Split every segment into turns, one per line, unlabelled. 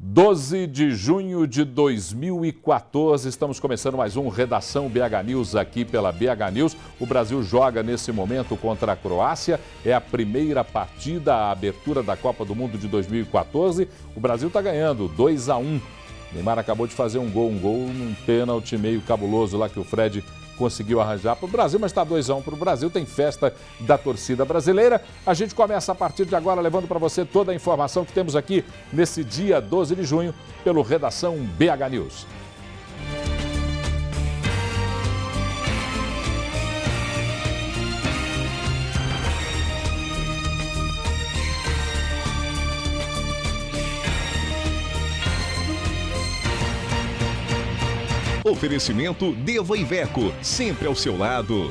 12 de junho de 2014, estamos começando mais um Redação BH News aqui pela BH News. O Brasil joga nesse momento contra a Croácia, é a primeira partida, a abertura da Copa do Mundo de 2014. O Brasil está ganhando 2-1. Neymar acabou de fazer um gol num pênalti meio cabuloso lá que o Fred conseguiu arranjar para o Brasil, mas está 2-1 para o Brasil, tem festa da torcida brasileira. A gente começa a partir de agora levando para você toda a informação que temos aqui nesse dia 12 de junho pelo Redação BH News.
Oferecimento Deva Iveco, sempre ao seu lado.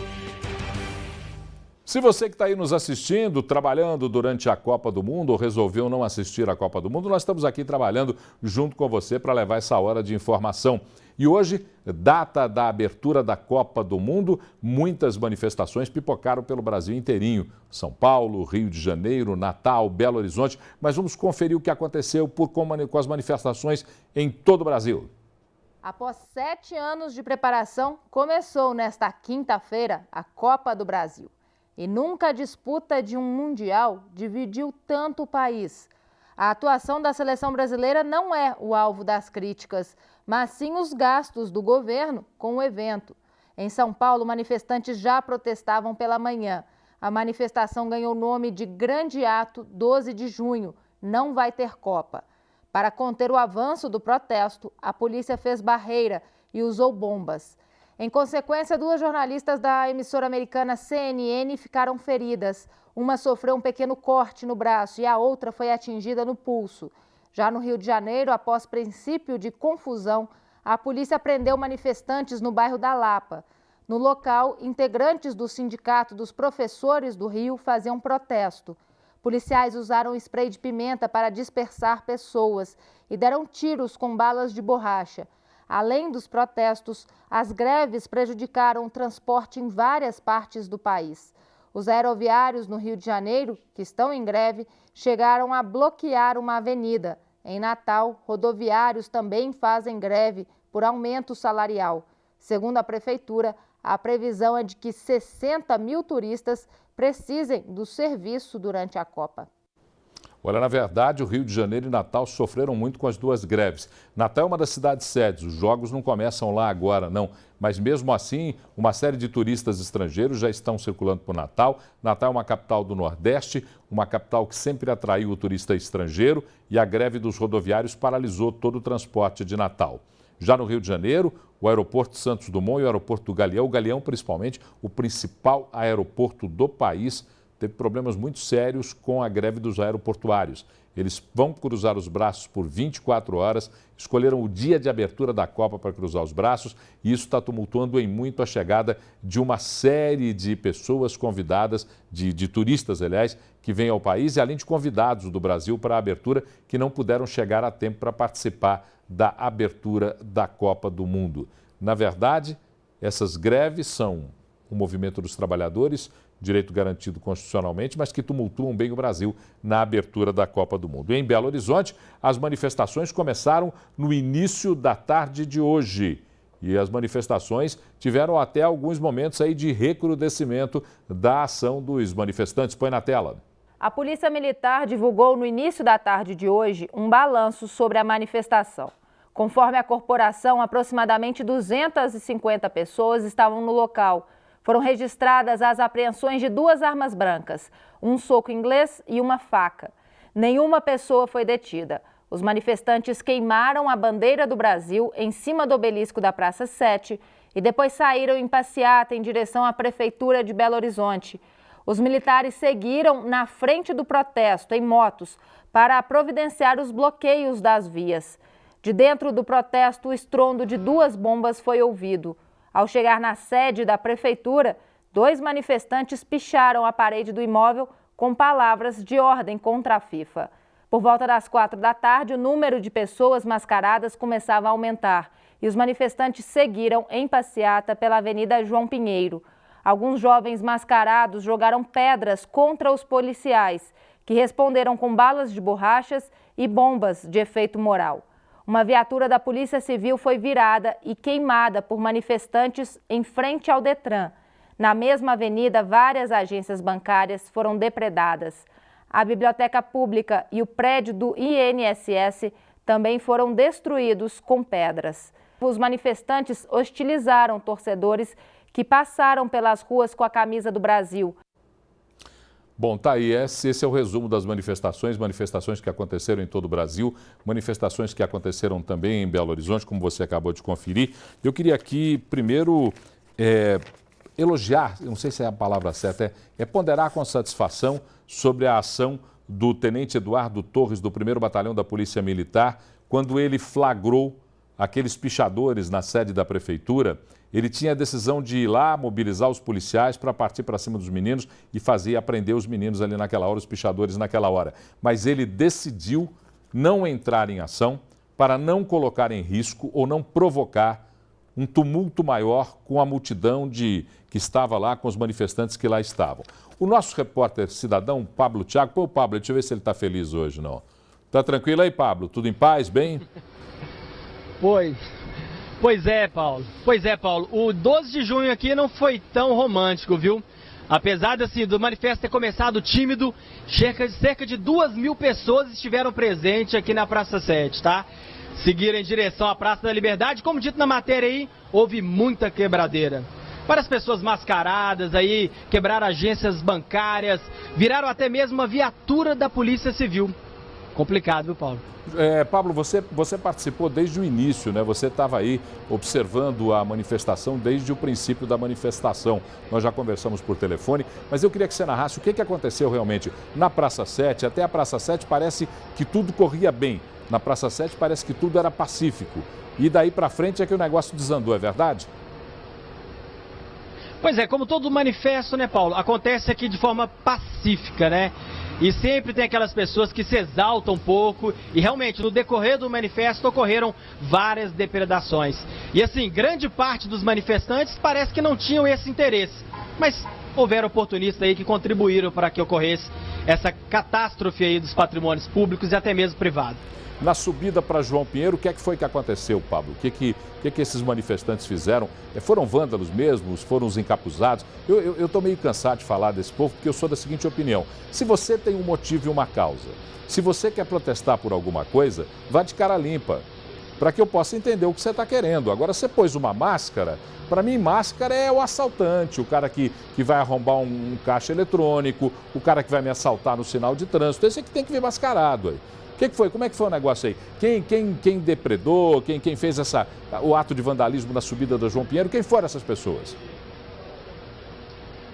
Se você que está aí nos assistindo, trabalhando durante a Copa do Mundo ou resolveu não assistir a Copa do Mundo, nós estamos aqui trabalhando junto com você para levar essa hora de informação. E hoje, data da abertura da Copa do Mundo, muitas manifestações pipocaram pelo Brasil inteirinho. São Paulo, Rio de Janeiro, Natal, Belo Horizonte. Mas vamos conferir o que aconteceu com as manifestações em todo o Brasil.
Após 7 anos de preparação, começou nesta quinta-feira a Copa do Brasil. E nunca a disputa de um Mundial dividiu tanto o país. A atuação da seleção brasileira não é o alvo das críticas, mas sim os gastos do governo com o evento. Em São Paulo, manifestantes já protestavam pela manhã. A manifestação ganhou o nome de Grande Ato 12 de Junho. Não vai ter Copa. Para conter o avanço do protesto, a polícia fez barreira e usou bombas. Em consequência, 2 jornalistas da emissora americana CNN ficaram feridas. Uma sofreu um pequeno corte no braço e a outra foi atingida no pulso. Já no Rio de Janeiro, após princípio de confusão, a polícia prendeu manifestantes no bairro da Lapa. No local, integrantes do Sindicato dos Professores do Rio faziam protesto. Policiais usaram spray de pimenta para dispersar pessoas e deram tiros com balas de borracha. Além dos protestos, as greves prejudicaram o transporte em várias partes do país. Os aeroviários no Rio de Janeiro, que estão em greve, chegaram a bloquear uma avenida. Em Natal, rodoviários também fazem greve por aumento salarial. Segundo a prefeitura, a previsão é de que 60 mil turistas precisem do serviço durante a Copa.
Olha, na verdade, o Rio de Janeiro e Natal sofreram muito com as 2 greves. Natal é uma das cidades sedes, os jogos não começam lá agora, não. Mas mesmo assim, uma série de turistas estrangeiros já estão circulando por Natal. Natal é uma capital do Nordeste, uma capital que sempre atraiu o turista estrangeiro e a greve dos rodoviários paralisou todo o transporte de Natal. Já no Rio de Janeiro, o aeroporto Santos Dumont e o aeroporto do Galeão, o Galeão principalmente, o principal aeroporto do país, teve problemas muito sérios com a greve dos aeroportuários. Eles vão cruzar os braços por 24 horas, escolheram o dia de abertura da Copa para cruzar os braços e isso está tumultuando em muito a chegada de uma série de pessoas convidadas, de turistas, aliás, que vêm ao país e além de convidados do Brasil para a abertura que não puderam chegar a tempo para participar da abertura da Copa do Mundo. Na verdade, essas greves são o movimento dos trabalhadores, direito garantido constitucionalmente, mas que tumultuam bem o Brasil na abertura da Copa do Mundo. Em Belo Horizonte, as manifestações começaram no início da tarde de hoje. E as manifestações tiveram até alguns momentos aí de recrudescimento da ação dos manifestantes. Põe na tela.
A Polícia Militar divulgou no início da tarde de hoje um balanço sobre a manifestação. Conforme a corporação, aproximadamente 250 pessoas estavam no local. Foram registradas as apreensões de 2 armas brancas, um soco inglês e uma faca. Nenhuma pessoa foi detida. Os manifestantes queimaram a bandeira do Brasil em cima do obelisco da Praça 7 e depois saíram em passeata em direção à Prefeitura de Belo Horizonte. Os militares seguiram na frente do protesto, em motos, para providenciar os bloqueios das vias. De dentro do protesto, o estrondo de 2 bombas foi ouvido. Ao chegar na sede da prefeitura, 2 manifestantes picharam a parede do imóvel com palavras de ordem contra a FIFA. Por volta das 4 da tarde, o número de pessoas mascaradas começava a aumentar e os manifestantes seguiram em passeata pela Avenida João Pinheiro. Alguns jovens mascarados jogaram pedras contra os policiais, que responderam com balas de borrachas e bombas de efeito moral. Uma viatura da Polícia Civil foi virada e queimada por manifestantes em frente ao Detran. Na mesma avenida, várias agências bancárias foram depredadas. A biblioteca pública e o prédio do INSS também foram destruídos com pedras. Os manifestantes hostilizaram torcedores que passaram pelas ruas com a camisa do Brasil.
Bom, tá aí, esse é o resumo das manifestações que aconteceram em todo o Brasil, manifestações que aconteceram também em Belo Horizonte, como você acabou de conferir. Eu queria aqui, primeiro, elogiar, não sei se é a palavra certa, ponderar com satisfação sobre a ação do Tenente Eduardo Torres, do 1º Batalhão da Polícia Militar, quando ele flagrou aqueles pichadores na sede da Prefeitura. Ele tinha a decisão de ir lá, mobilizar os policiais para partir para cima dos meninos e fazer aprender os meninos ali naquela hora, os pichadores naquela hora. Mas ele decidiu não entrar em ação para não colocar em risco ou não provocar um tumulto maior com a multidão que estava lá, com os manifestantes que lá estavam. O nosso repórter cidadão, Pablo Thiago, pô, Pablo, deixa eu ver se ele está feliz hoje, não. Tá tranquilo aí, Pablo? Tudo em paz, bem?
Pois é, Paulo. O 12 de junho aqui não foi tão romântico, viu? Apesar do manifesto ter começado tímido, cerca de 2.000 pessoas estiveram presentes aqui na Praça 7, tá? Seguiram em direção à Praça da Liberdade. Como dito na matéria aí, houve muita quebradeira. Várias pessoas mascaradas aí, quebraram agências bancárias, viraram até mesmo uma viatura da Polícia Civil. Complicado, viu, Paulo?
Pablo, você participou desde o início, né? Você estava aí observando a manifestação desde o princípio da manifestação. Nós já conversamos por telefone, mas eu queria que você narrasse o que aconteceu realmente na Praça 7. Até a Praça 7 parece que tudo corria bem. Na Praça 7 parece que tudo era pacífico. E daí para frente é que o negócio desandou, é verdade?
Pois é, como todo manifesto, né, Paulo? Acontece aqui de forma pacífica, né? E sempre tem aquelas pessoas que se exaltam um pouco e realmente no decorrer do manifesto ocorreram várias depredações. E assim, grande parte dos manifestantes parece que não tinham esse interesse, mas houveram oportunistas aí que contribuíram para que ocorresse essa catástrofe aí dos patrimônios públicos e até mesmo privados.
Na subida para João Pinheiro, o que é que foi que aconteceu, Pablo? O que esses manifestantes fizeram? Foram vândalos mesmos? Foram os encapuzados? Eu estou meio cansado de falar desse povo, porque eu sou da seguinte opinião. Se você tem um motivo e uma causa, se você quer protestar por alguma coisa, vá de cara limpa, para que eu possa entender o que você está querendo. Agora, você pôs uma máscara, para mim, máscara é o assaltante, o cara que vai arrombar um caixa eletrônico, o cara que vai me assaltar no sinal de trânsito, esse é que tem que vir mascarado aí. O que foi? Como é que foi o negócio aí? Quem depredou? Quem fez o ato de vandalismo na subida da João Pinheiro? Quem foram essas pessoas?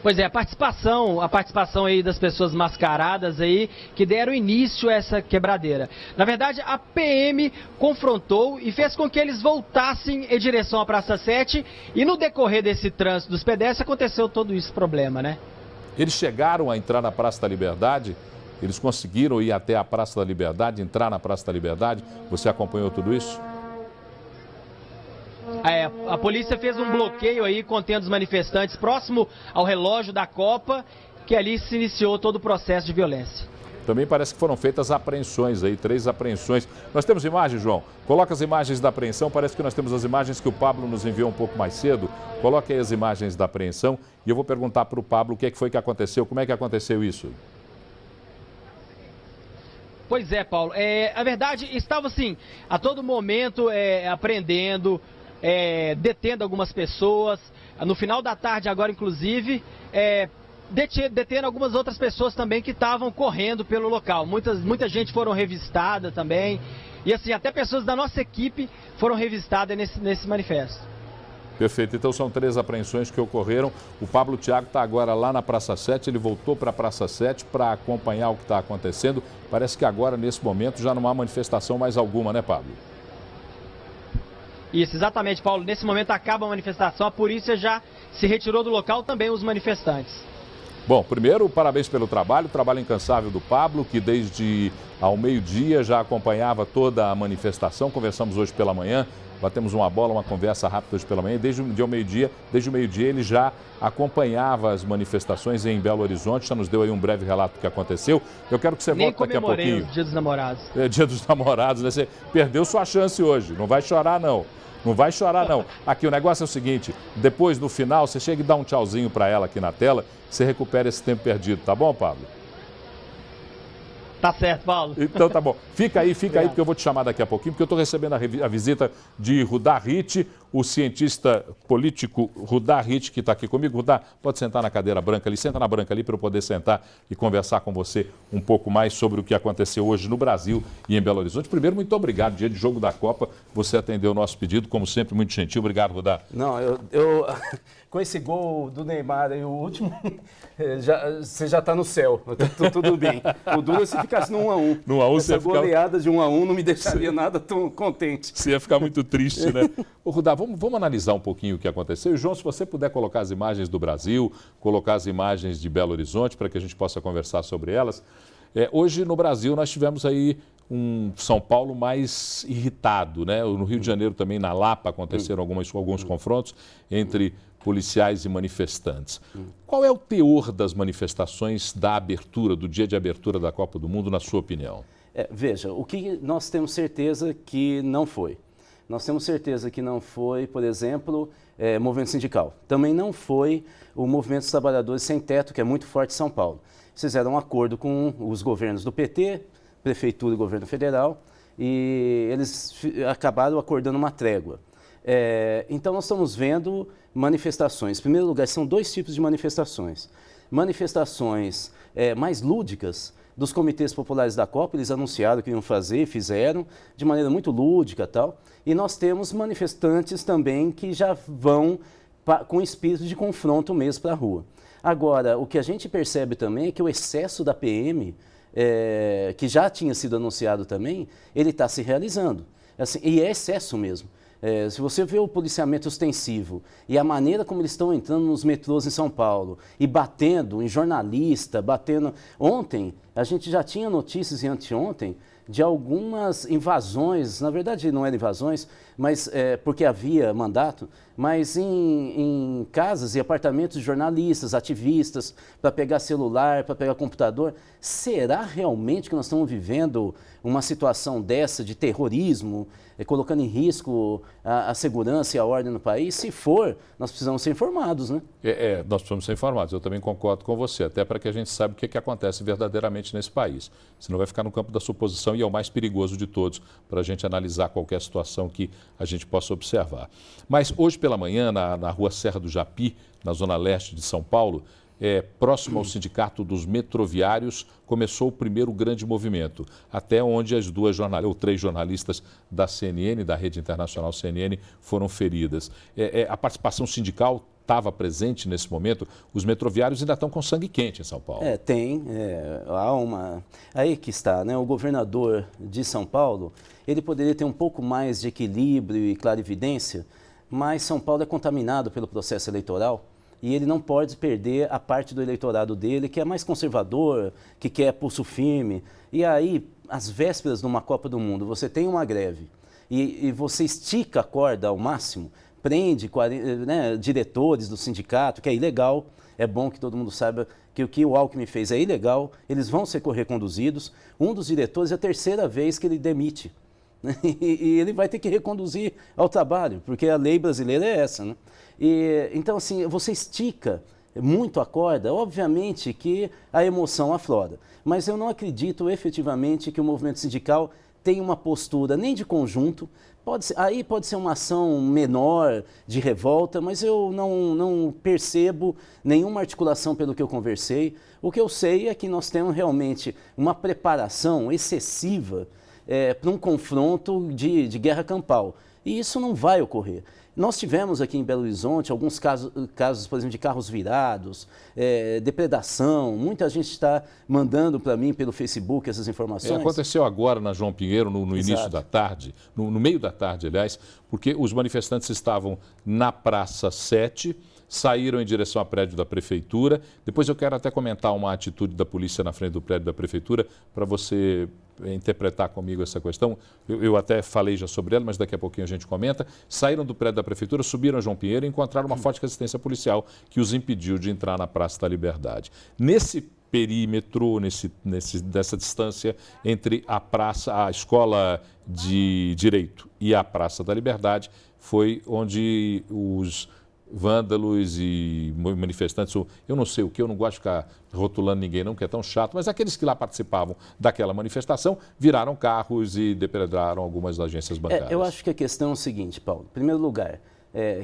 Pois é, a participação aí das pessoas mascaradas aí que deram início a essa quebradeira. Na verdade, a PM confrontou e fez com que eles voltassem em direção à Praça 7 e no decorrer desse trânsito dos pedestres aconteceu todo esse problema, né?
Eles chegaram a entrar na Praça da Liberdade? Eles conseguiram ir até a Praça da Liberdade, entrar na Praça da Liberdade? Você acompanhou tudo isso?
A polícia fez um bloqueio aí contendo os manifestantes próximo ao relógio da Copa, que ali se iniciou todo o processo de violência.
Também parece que foram feitas apreensões aí, 3 apreensões. Nós temos imagens, João? Coloca as imagens da apreensão, parece que nós temos as imagens que o Pablo nos enviou um pouco mais cedo. Coloque aí as imagens da apreensão e eu vou perguntar para o Pablo o que foi que aconteceu, como é que aconteceu isso?
Pois é, Paulo. A verdade, estava assim, a todo momento apreendendo, detendo algumas pessoas. No final da tarde agora, inclusive, detendo algumas outras pessoas também que estavam correndo pelo local. Muita gente foram revistada também. E assim, até pessoas da nossa equipe foram revistadas nesse manifesto.
Perfeito. Então são 3 apreensões que ocorreram. O Pablo Thiago está agora lá na Praça 7. Ele voltou para a Praça 7 para acompanhar o que está acontecendo. Parece que agora, nesse momento, já não há manifestação mais alguma, né, Pablo?
Isso, exatamente, Paulo. Nesse momento acaba a manifestação. A polícia já se retirou do local, também os manifestantes.
Bom, primeiro, parabéns pelo trabalho incansável do Pablo, que desde ao meio-dia já acompanhava toda a manifestação. Conversamos hoje pela manhã, batemos uma bola, uma conversa rápida hoje pela manhã. Desde o meio-dia ele já acompanhava as manifestações em Belo Horizonte, já nos deu aí um breve relato do que aconteceu. Eu quero que você volte daqui a pouquinho.
O Dia dos Namorados.
É, Dia dos Namorados, né? Você perdeu sua chance hoje, não vai chorar não. Não vai chorar, não. Aqui o negócio é o seguinte, depois, no final, você chega e dá um tchauzinho para ela aqui na tela, você recupera esse tempo perdido, tá bom, Pablo?
Tá certo, Paulo.
Então tá bom. Fica aí, porque eu vou te chamar daqui a pouquinho, porque eu estou recebendo a visita de Rudá Ritt, o cientista político Rudá Ritt, que está aqui comigo. Rudá, pode sentar na cadeira branca ali, senta na branca ali para eu poder sentar e conversar com você um pouco mais sobre o que aconteceu hoje no Brasil e em Belo Horizonte. Primeiro, muito obrigado. Dia de jogo da Copa, você atendeu o nosso pedido, como sempre, muito gentil. Obrigado, Rudá.
Não, com esse gol do Neymar aí, o último, você já está no céu, tudo bem. O duro é se ficasse no 1-1.
No 1-1
essa goleada de 1-1 não me deixaria nada tão contente.
Você ia ficar muito triste, né? Ô, Rudá, vamos analisar um pouquinho o que aconteceu. E, João, se você puder colocar as imagens do Brasil, colocar as imagens de Belo Horizonte, para que a gente possa conversar sobre elas. Hoje, no Brasil, nós tivemos aí um São Paulo mais irritado, né? No Rio de Janeiro também, na Lapa, aconteceram alguns confrontos entre policiais e manifestantes. Qual é o teor das manifestações da abertura, do dia de abertura da Copa do Mundo, na sua opinião?
Veja, o que nós temos certeza que não foi? Nós temos certeza que não foi, por exemplo, movimento sindical. Também não foi o movimento dos trabalhadores sem teto, que é muito forte em São Paulo. Fizeram um acordo com os governos do PT, Prefeitura e Governo Federal, e eles acabaram acordando uma trégua. Então, nós estamos vendo manifestações. Em primeiro lugar, são dois tipos de manifestações. Manifestações mais lúdicas dos comitês populares da Copa, eles anunciaram que iam fazer, fizeram, de maneira muito lúdica e tal. E nós temos manifestantes também que já vão com espírito de confronto mesmo para a rua. Agora, o que a gente percebe também é que o excesso da PM, que já tinha sido anunciado também, ele está se realizando. Assim, e é excesso mesmo. Se você vê o policiamento ostensivo e a maneira como eles estão entrando nos metrôs em São Paulo e batendo em jornalista, batendo... Ontem, a gente já tinha notícias e anteontem de algumas invasões, na verdade não eram invasões, mas porque havia mandato, mas em casas e apartamentos de jornalistas, ativistas, para pegar celular, para pegar computador. Será realmente que nós estamos vivendo uma situação dessa de terrorismo, colocando em risco a segurança e a ordem no país? Se for, nós precisamos ser informados, né?
Nós precisamos ser informados. Eu também concordo com você, até para que a gente saiba o que acontece verdadeiramente nesse país. Senão vai ficar no campo da suposição e é o mais perigoso de todos para a gente analisar qualquer situação que a gente possa observar. Mas hoje pela manhã, na rua Serra do Japi, na zona leste de São Paulo, próximo ao Sindicato dos Metroviários, começou o primeiro grande movimento, até onde as três jornalistas da CNN, da rede internacional CNN, foram feridas. A participação sindical estava presente nesse momento? Os metroviários ainda estão com sangue quente em São Paulo.
Tem. Há uma... Aí que está, né? O governador de São Paulo, ele poderia ter um pouco mais de equilíbrio e clarividência, mas São Paulo é contaminado pelo processo eleitoral e ele não pode perder a parte do eleitorado dele que é mais conservador, que quer pulso firme. E aí, às vésperas de uma Copa do Mundo, você tem uma greve e você estica a corda ao máximo, prende diretores do sindicato, que é ilegal. É bom que todo mundo saiba que o que o Alckmin fez é ilegal, eles vão ser reconduzidos. Um dos diretores é a terceira vez que ele demite. E ele vai ter que reconduzir ao trabalho, porque a lei brasileira é essa, né? Então, assim, você estica muito a corda, obviamente que a emoção aflora. Mas eu não acredito efetivamente que o movimento sindical tenha uma postura nem de conjunto. Aí pode ser uma ação menor de revolta, mas eu não percebo nenhuma articulação pelo que eu conversei. O que eu sei é que nós temos realmente uma preparação excessiva para um confronto de guerra campal. E isso não vai ocorrer. Nós tivemos aqui em Belo Horizonte alguns casos, por exemplo, de carros virados, depredação. Muita gente está mandando para mim pelo Facebook essas informações.
Aconteceu agora na João Pinheiro, no início da tarde, no meio da tarde, aliás, porque os manifestantes estavam na Praça 7, saíram em direção ao prédio da Prefeitura. Depois eu quero até comentar uma atitude da polícia na frente do prédio da Prefeitura para você interpretar comigo essa questão. Eu até falei já sobre ela, mas daqui a pouquinho a gente comenta. Saíram do prédio da Prefeitura, subiram a João Pinheiro e encontraram uma forte resistência policial que os impediu de entrar na Praça da Liberdade. Nesse perímetro, dessa distância entre a Escola de Direito e a Praça da Liberdade, foi onde os vândalos e manifestantes, eu não sei o que, eu não gosto de ficar rotulando ninguém não, que é tão chato, mas aqueles que lá participavam daquela manifestação viraram carros e depredaram algumas agências bancárias.
Eu acho que a questão é o seguinte, Paulo. Em primeiro lugar,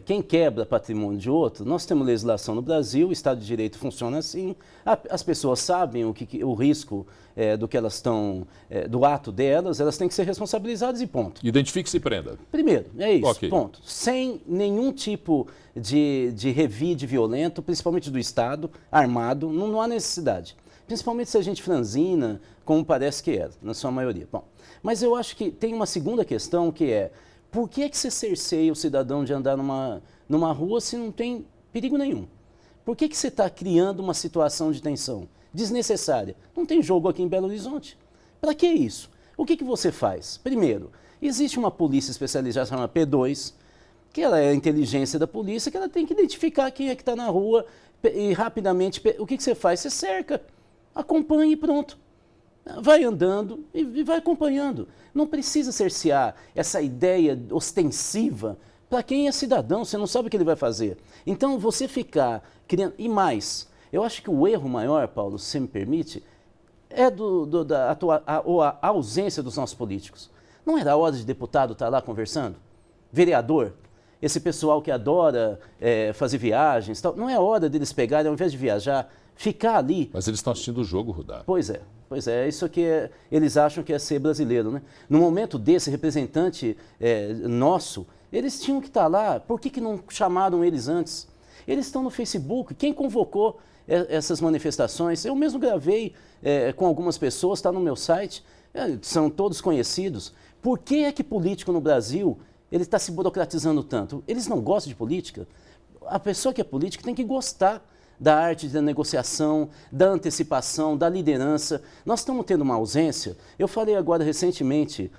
quem quebra patrimônio de outro, nós temos legislação no Brasil, o Estado de Direito funciona assim, as pessoas sabem o risco do que elas estão, do ato delas, elas têm que ser responsabilizadas e ponto.
Identifique-se e prenda.
Primeiro, é isso,
Okay.
Ponto. Sem nenhum tipo de revide violento, principalmente do Estado, armado, não há necessidade. Principalmente se a gente franzina, como parece que é, na sua maioria. Bom, mas eu acho que tem uma segunda questão que é, por que você cerceia o cidadão de andar numa rua se não tem perigo nenhum? Por que você está criando uma situação de tensão desnecessária? Não tem jogo aqui em Belo Horizonte. Para que isso? O que você faz? Primeiro, existe uma polícia especializada chamada P2, que ela é a inteligência da polícia, que ela tem que identificar quem é que está na rua e rapidamente, o que você faz? Você cerca, acompanha e pronto. Vai andando e vai acompanhando. Não precisa cercear essa ideia ostensiva para quem é cidadão, você não sabe o que ele vai fazer. Então, você ficar criando... E mais, eu acho que o erro maior, Paulo, se você me permite, é a ausência dos nossos políticos. Não era hora de deputado estar lá conversando? Vereador? Esse pessoal que adora fazer viagens, tal, não é hora deles pegarem, ao invés de viajar, ficar ali...
Mas eles estão assistindo o jogo, Rudá.
Pois é, isso aqui eles acham que é ser brasileiro, né? No momento desse representante nosso, eles tinham que estar lá, por que não chamaram eles antes? Eles estão no Facebook, quem convocou essas manifestações? Eu mesmo gravei com algumas pessoas, está no meu site, são todos conhecidos. Por que é que político no Brasil, ele está se burocratizando tanto? Eles não gostam de política? A pessoa que é política tem que gostar da arte da negociação, da antecipação, da liderança. Nós estamos tendo uma ausência. Eu falei agora recentemente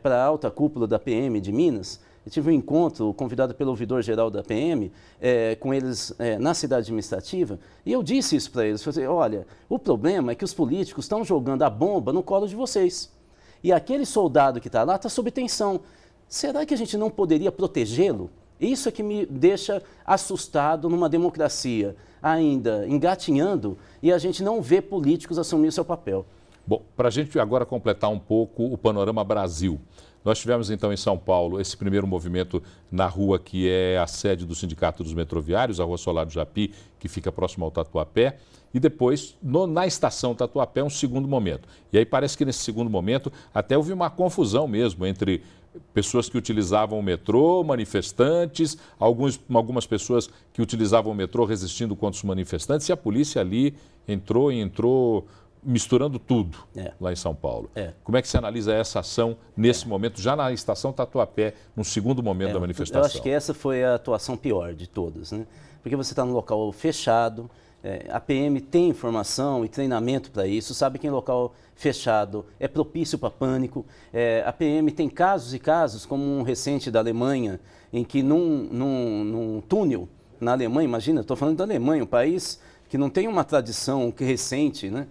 para a alta cúpula da PM de Minas, eu tive um encontro convidado pelo ouvidor-geral da PM, com eles na cidade administrativa, e eu disse isso para eles, falei, olha, o problema é que os políticos estão jogando a bomba no colo de vocês. E aquele soldado que está lá está sob tensão. Será que a gente não poderia protegê-lo? Isso é que me deixa assustado numa democracia ainda engatinhando e a gente não vê políticos assumir o seu papel.
Bom, para a gente agora completar um pouco o panorama Brasil. Nós tivemos então em São Paulo esse primeiro movimento na rua que é a sede do Sindicato dos Metroviários, a Rua Solar do Japi, que fica próximo ao Tatuapé. E depois, na estação Tatuapé, um segundo momento. E aí parece que nesse segundo momento até houve uma confusão mesmo entre pessoas que utilizavam o metrô, manifestantes, algumas pessoas que utilizavam o metrô resistindo contra os manifestantes, e a polícia ali entrou misturando tudo lá em São Paulo. Como é que você analisa essa ação nesse momento, já na estação Tatuapé, no segundo momento da manifestação?
Eu acho que essa foi a atuação pior de todas, né? Porque você está num local fechado, a PM tem informação e treinamento para isso, sabe que em local fechado é propício para pânico. A PM tem casos e casos, como um recente da Alemanha, em que num túnel na Alemanha, imagina, estou falando da Alemanha, um país que não tem uma tradição recente, né,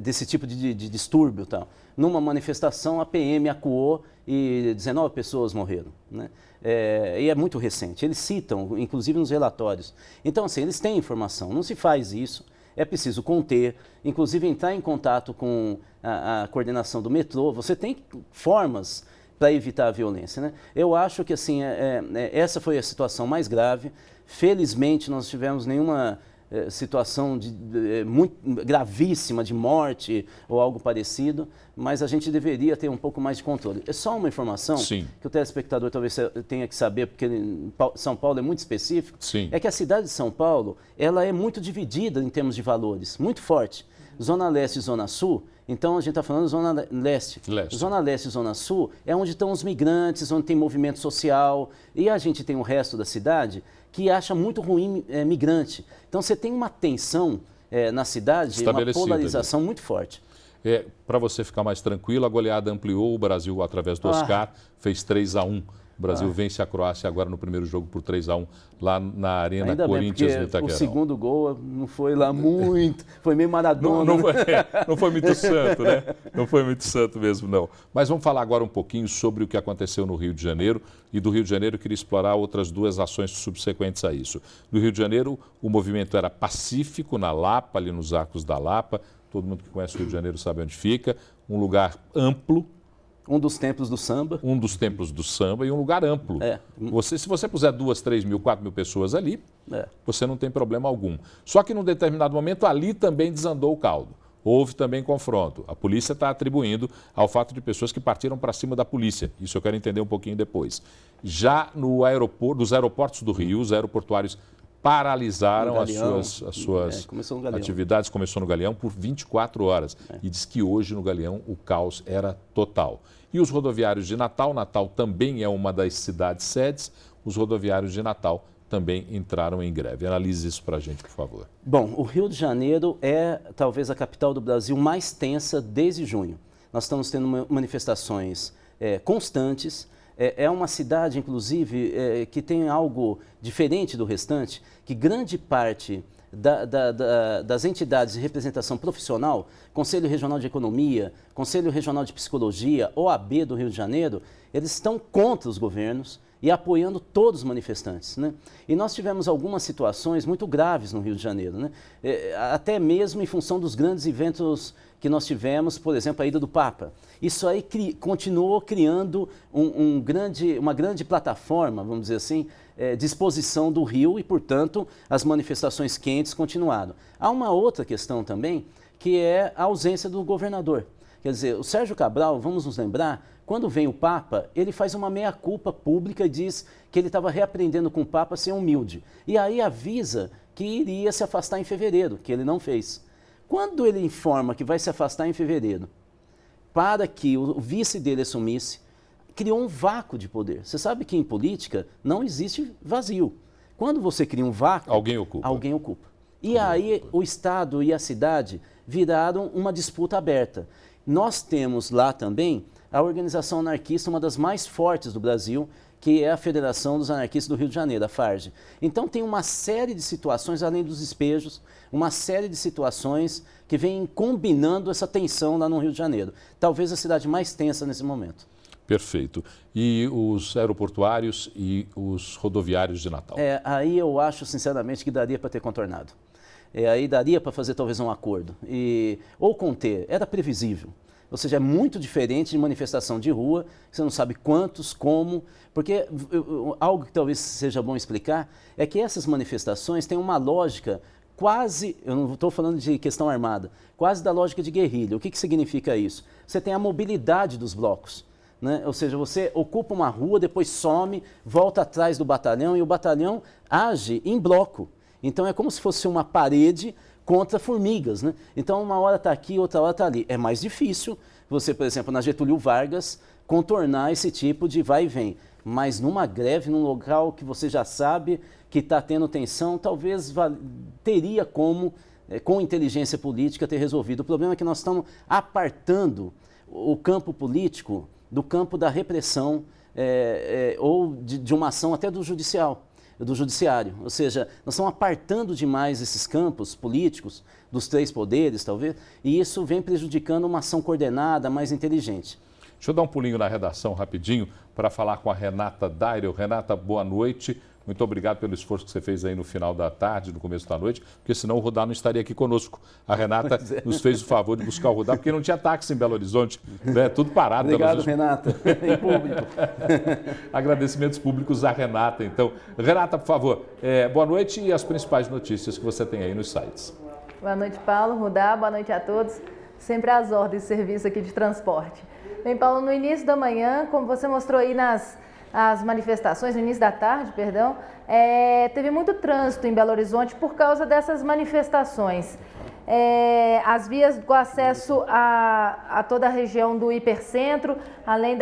desse tipo de distúrbio. Tal. Numa manifestação, a PM acuou e 19 pessoas morreram, né? E é muito recente, eles citam, inclusive nos relatórios. Então, assim, eles têm informação, não se faz isso, é preciso conter, inclusive entrar em contato com a coordenação do metrô, você tem formas para evitar a violência, né? Eu acho que, assim, essa foi a situação mais grave, felizmente não tivemos nenhuma situação muito gravíssima de morte ou algo parecido, mas a gente deveria ter um pouco mais de controle. É só uma informação
Sim.
que o telespectador talvez tenha que saber, porque São Paulo é muito específico,
Sim.
é que a cidade de São Paulo ela é muito dividida em termos de valores, muito forte. Zona Leste e Zona Sul, Então, a gente está falando Zona Leste. Zona Leste e Zona Sul é onde estão os migrantes, onde tem movimento social. E a gente tem o resto da cidade que acha muito ruim migrante. Então, você tem uma tensão na cidade, uma polarização muito forte.
Para você ficar mais tranquilo, a goleada ampliou, o Brasil, através do Oscar, fez 3-1. O Brasil vence a Croácia agora no primeiro jogo por 3-1 lá na Arena
Ainda
Corinthians
bem,
no Itaquerão.
O segundo gol não foi lá muito, foi meio Maradona.
Não foi muito santo, né? Não foi muito santo mesmo, não. Mas vamos falar agora um pouquinho sobre o que aconteceu no Rio de Janeiro. E do Rio de Janeiro eu queria explorar outras duas ações subsequentes a isso. No Rio de Janeiro, o movimento era pacífico, na Lapa, ali nos Arcos da Lapa. Todo mundo que conhece o Rio de Janeiro sabe onde fica. Um lugar amplo.
Um dos templos do samba.
Um dos templos do samba e um lugar amplo. Se você puser 2, 3 mil, 4 mil pessoas ali, você não tem problema algum. Só que num determinado momento ali também desandou o caldo. Houve também confronto. A polícia está atribuindo ao fato de pessoas que partiram para cima da polícia. Isso eu quero entender um pouquinho depois. Já no dos aeroportos do Rio, os aeroportuários paralisaram as suas atividades, começou no Galeão, por 24 horas. E diz que hoje no Galeão o caos era total. E os rodoviários de Natal, Natal também é uma das cidades sedes, os rodoviários de Natal também entraram em greve. Analise isso para a gente, por favor.
Bom, o Rio de Janeiro é talvez a capital do Brasil mais tensa desde junho. Nós estamos tendo manifestações constantes. É uma cidade, inclusive, que tem algo diferente do restante, que grande parte das entidades de representação profissional, Conselho Regional de Economia, Conselho Regional de Psicologia, OAB do Rio de Janeiro, eles estão contra os governos e apoiando todos os manifestantes, né? E nós tivemos algumas situações muito graves no Rio de Janeiro, né? Até mesmo em função dos grandes eventos que nós tivemos, por exemplo, a ida do Papa. Isso aí continuou criando uma grande plataforma, vamos dizer assim, de exposição do Rio e, portanto, as manifestações quentes continuaram. Há uma outra questão também, que é a ausência do governador. Quer dizer, o Sérgio Cabral, vamos nos lembrar, quando vem o Papa, ele faz uma meia-culpa pública e diz que ele estava reaprendendo com o Papa a ser humilde. E aí avisa que iria se afastar em fevereiro, que ele não fez. Quando ele informa que vai se afastar em fevereiro, para que o vice dele assumisse, criou um vácuo de poder. Você sabe que em política não existe vazio. Quando você cria um vácuo, alguém ocupa. E aí o Estado e a cidade viraram uma disputa aberta. Nós temos lá também a organização anarquista, uma das mais fortes do Brasil, que é a Federação dos Anarquistas do Rio de Janeiro, a FARJ. Então tem uma série de situações, além dos despejos, uma série de situações que vêm combinando essa tensão lá no Rio de Janeiro. Talvez a cidade mais tensa nesse momento.
Perfeito. E os aeroportuários e os rodoviários de Natal?
Aí eu acho, sinceramente, que daria para ter contornado. Aí daria para fazer talvez um acordo. Ou conter, era previsível. Ou seja, é muito diferente de manifestação de rua, você não sabe quantos, como, porque algo que talvez seja bom explicar é que essas manifestações têm uma lógica quase, eu não estou falando de questão armada, quase da lógica de guerrilha. O que significa isso? Você tem a mobilidade dos blocos, né? Ou seja, você ocupa uma rua, depois some, volta atrás do batalhão e o batalhão age em bloco. Então é como se fosse uma parede contra formigas, né? Então uma hora está aqui, outra hora está ali. É mais difícil você, por exemplo, na Getúlio Vargas, contornar esse tipo de vai e vem. Mas numa greve, num local que você já sabe que está tendo tensão, talvez teria como, com inteligência política, ter resolvido. O problema é que nós estamos apartando o campo político do campo da repressão ou de uma ação até do judiciário. Ou seja, nós estamos apartando demais esses campos políticos dos três poderes, talvez, e isso vem prejudicando uma ação coordenada, mais inteligente.
Deixa eu dar um pulinho na redação rapidinho para falar com a Renata Dairel. Renata, boa noite. Muito obrigado pelo esforço que você fez aí no final da tarde, no começo da noite, porque senão o Rudá não estaria aqui conosco. A Renata nos fez o favor de buscar o Rudá, porque não tinha táxi em Belo Horizonte, né? Tudo parado.
Obrigado, Renata, em público.
Agradecimentos públicos à Renata, então. Renata, por favor, boa noite e as principais notícias que você tem aí nos sites.
Boa noite, Paulo, Rudá, boa noite a todos. Sempre às ordens de serviço aqui de transporte. Bem, Paulo, no início da manhã, como você mostrou aí as manifestações, no início da tarde, teve muito trânsito em Belo Horizonte por causa dessas manifestações. as vias do acesso a toda a região do hipercentro, além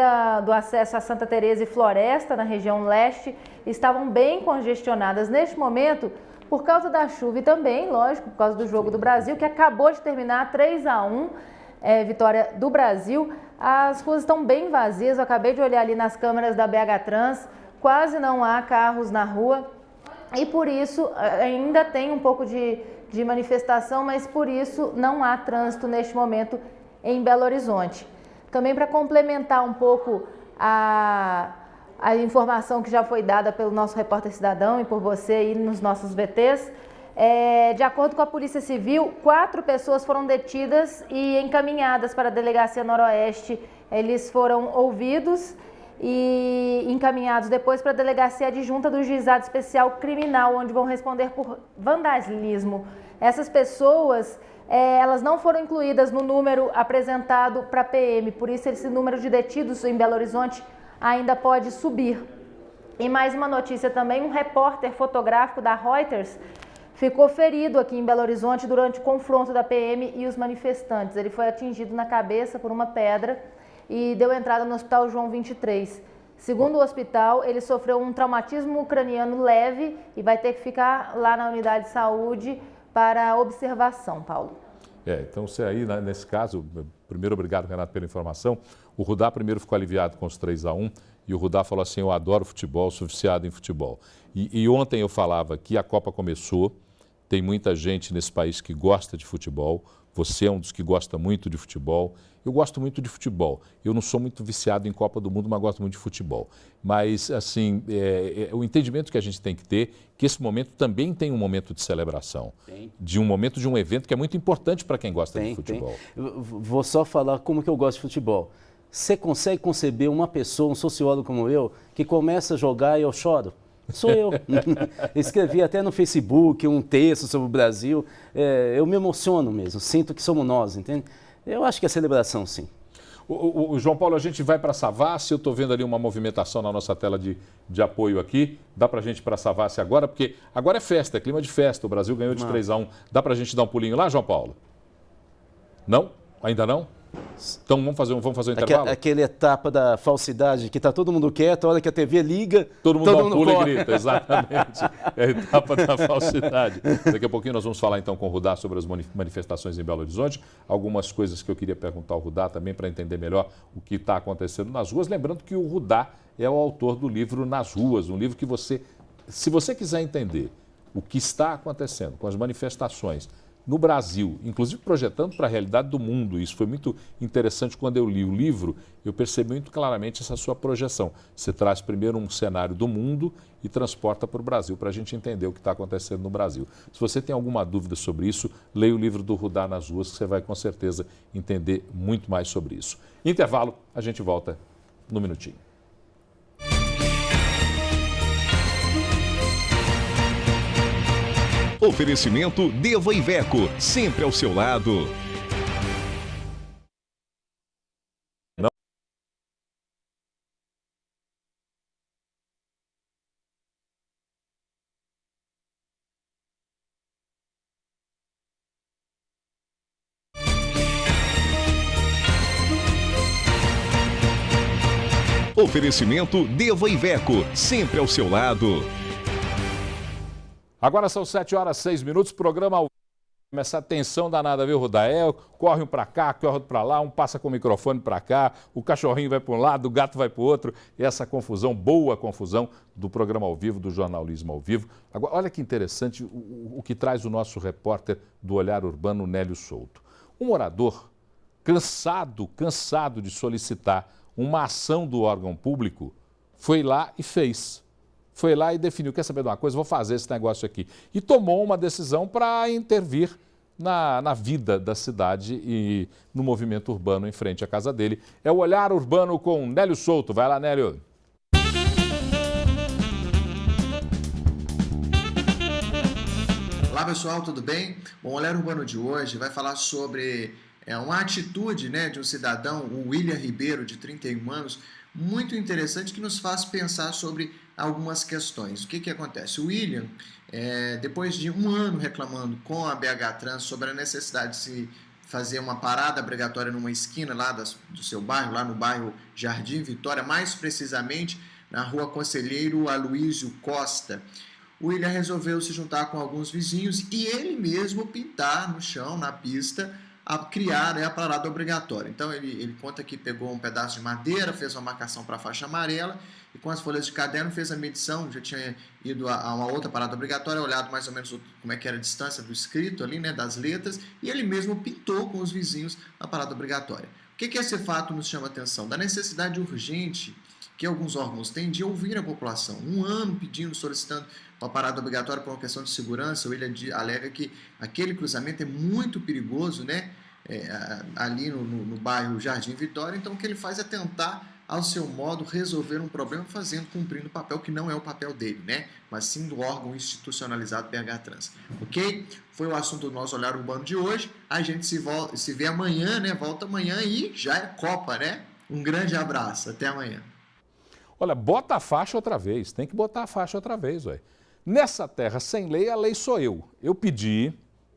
do acesso a Santa Teresa e Floresta, na região leste, estavam bem congestionadas neste momento por causa da chuva e também, lógico, por causa do Jogo do Brasil, que acabou de terminar 3-1, vitória do Brasil. As ruas estão bem vazias, eu acabei de olhar ali nas câmeras da BH Trans, quase não há carros na rua e por isso ainda tem um pouco de manifestação, mas por isso não há trânsito neste momento em Belo Horizonte. Também para complementar um pouco a informação que já foi dada pelo nosso repórter cidadão e por você aí nos nossos VTs, de acordo com a Polícia Civil, 4 pessoas foram detidas e encaminhadas para a Delegacia Noroeste. Eles foram ouvidos e encaminhados depois para a Delegacia Adjunta do Juizado Especial Criminal, onde vão responder por vandalismo. Essas pessoas, elas não foram incluídas no número apresentado para a PM, por isso esse número de detidos em Belo Horizonte ainda pode subir. E mais uma notícia também, um repórter fotográfico da Reuters ficou ferido aqui em Belo Horizonte durante o confronto da PM e os manifestantes. Ele foi atingido na cabeça por uma pedra e deu entrada no Hospital João 23. Segundo o hospital, ele sofreu um traumatismo ucraniano leve e vai ter que ficar lá na unidade de saúde para observação, Paulo.
Então você aí, nesse caso, primeiro obrigado, Renato, pela informação. O Rudá primeiro ficou aliviado com os 3-1 e o Rudá falou assim, eu adoro futebol, sou viciado em futebol. E ontem eu falava que a Copa começou, tem muita gente nesse país que gosta de futebol, você é um dos que gosta muito de futebol. Eu gosto muito de futebol. Eu não sou muito viciado em Copa do Mundo, mas gosto muito de futebol. Mas, assim, o entendimento que a gente tem que ter, que esse momento também tem um momento de celebração. De um momento de um evento que é muito importante para quem gosta de futebol.
Vou só falar como que eu gosto de futebol. Você consegue conceber uma pessoa, um sociólogo como eu, que começa a jogar e eu choro? Sou eu. Escrevi até no Facebook um texto sobre o Brasil. Eu me emociono mesmo, sinto que somos nós, entende? Eu acho que é celebração, sim.
O João Paulo, a gente vai para Savassi, eu estou vendo ali uma movimentação na nossa tela de apoio aqui. Dá para a gente ir para Savassi agora? Porque agora é festa, é clima de festa. O Brasil ganhou de 3-1. Dá para a gente dar um pulinho lá, João Paulo? Não? Ainda não? Então vamos fazer um intervalo?
Aquela etapa da falsidade, que está todo mundo quieto, a hora que a TV liga...
Todo mundo dá um pulo e grita, exatamente. É a etapa da falsidade. Daqui a pouquinho nós vamos falar então com o Rudá sobre as manifestações em Belo Horizonte. Algumas coisas que eu queria perguntar ao Rudá também para entender melhor o que está acontecendo nas ruas. Lembrando que o Rudá é o autor do livro Nas Ruas, um livro que você, se você quiser entender o que está acontecendo com as manifestações no Brasil, inclusive projetando para a realidade do mundo. Isso foi muito interessante quando eu li o livro, eu percebi muito claramente essa sua projeção. Você traz primeiro um cenário do mundo e transporta para o Brasil, para a gente entender o que está acontecendo no Brasil. Se você tem alguma dúvida sobre isso, leia o livro do Rudá Nas Ruas, que você vai com certeza entender muito mais sobre isso. Intervalo, a gente volta no minutinho.
Oferecimento Deva Iveco, sempre ao seu lado. Oferecimento Deva Iveco, sempre ao seu lado.
Agora são 7h06, programa ao vivo. Essa tensão danada, viu, Rudá? Corre um para cá, corre outro para lá, um passa com o microfone para cá, o cachorrinho vai para um lado, o gato vai para o outro. Essa confusão, boa confusão do programa ao vivo, do jornalismo ao vivo. Agora, olha que interessante o que traz o nosso repórter do Olhar Urbano, Nélio Souto. Um morador cansado de solicitar uma ação do órgão público, foi lá e fez. Foi lá e definiu, quer saber de uma coisa, vou fazer esse negócio aqui. E tomou uma decisão para intervir na vida da cidade e no movimento urbano em frente à casa dele. É o Olhar Urbano com Nélio Souto. Vai lá, Nélio.
Olá, pessoal, tudo bem? Bom, o Olhar Urbano de hoje vai falar sobre uma atitude, de um cidadão, o William Ribeiro, de 31 anos, muito interessante que nos faz pensar sobre algumas questões. O que acontece? O William, depois de um ano reclamando com a BH Trans sobre a necessidade de se fazer uma parada obrigatória numa esquina lá do seu bairro, lá no bairro Jardim Vitória, mais precisamente na rua Conselheiro Aloísio Costa, o William resolveu se juntar com alguns vizinhos e ele mesmo pintar no chão, na pista, a criar a parada obrigatória. Então ele conta que pegou um pedaço de madeira, fez uma marcação para a faixa amarela e com as folhas de caderno fez a medição, já tinha ido a uma outra parada obrigatória, olhado mais ou menos como é que era a distância do escrito ali, né, das letras, e ele mesmo pintou com os vizinhos a parada obrigatória. O que esse fato nos chama a atenção? Da necessidade urgente que alguns órgãos têm de ouvir a população. Um ano pedindo, solicitando uma parada obrigatória por uma questão de segurança. O William alega que aquele cruzamento é muito perigoso, né? Ali no bairro Jardim Vitória. Então, o que ele faz é tentar, ao seu modo, resolver um problema cumprindo o papel que não é o papel dele, né? Mas sim do órgão institucionalizado BH Trans. Ok? Foi o assunto do nosso Olhar Urbano de hoje. A gente se vê amanhã, né? Volta amanhã e já é Copa, né? Um grande abraço. Até amanhã.
Olha, bota a faixa outra vez, tem que botar a faixa outra vez, ué. Nessa terra sem lei, a lei sou eu. Eu pedi,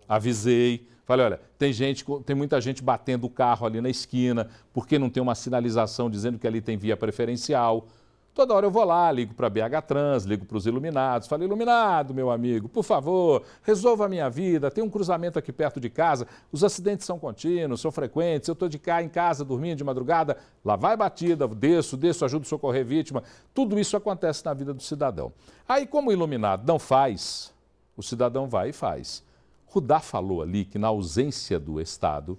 avisei, falei, olha, tem muita gente batendo o carro ali na esquina, porque não tem uma sinalização dizendo que ali tem via preferencial. Toda hora eu vou lá, ligo para a BH Trans, ligo para os iluminados, falo, iluminado, meu amigo, por favor, resolva a minha vida, tem um cruzamento aqui perto de casa, os acidentes são contínuos, são frequentes, eu estou de cá em casa dormindo de madrugada, lá vai batida, desço, ajudo a socorrer vítima, tudo isso acontece na vida do cidadão. Aí, como o iluminado não faz, o cidadão vai e faz. Rudá falou ali que na ausência do Estado,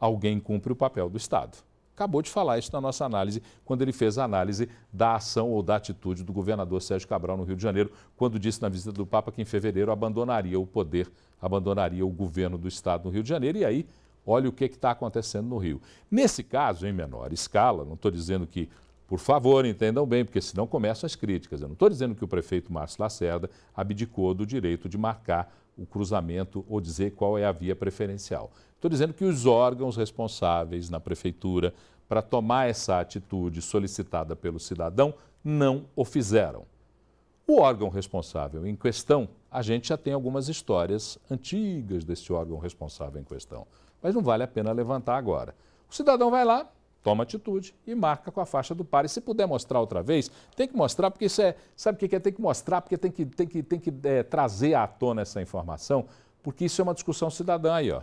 alguém cumpre o papel do Estado. Acabou de falar isso na nossa análise, quando ele fez a análise da ação ou da atitude do governador Sérgio Cabral no Rio de Janeiro, quando disse na visita do Papa que em fevereiro abandonaria o poder, abandonaria o governo do Estado no Rio de Janeiro. E aí, olha o que está acontecendo no Rio. Nesse caso, em menor escala, não estou dizendo que, por favor, entendam bem, porque senão começam as críticas. Eu não estou dizendo que o prefeito Márcio Lacerda abdicou do direito de marcar o cruzamento ou dizer qual é a via preferencial. Estou dizendo que os órgãos responsáveis na prefeitura para tomar essa atitude solicitada pelo cidadão não o fizeram. O órgão responsável em questão, a gente já tem algumas histórias antigas desse órgão responsável em questão, mas não vale a pena levantar agora. O cidadão vai lá, toma atitude e marca com a faixa do par. E se puder mostrar outra vez, tem que mostrar, porque isso é, sabe o que é? Tem que mostrar, porque tem que trazer à tona essa informação, porque isso é uma discussão cidadã aí, ó.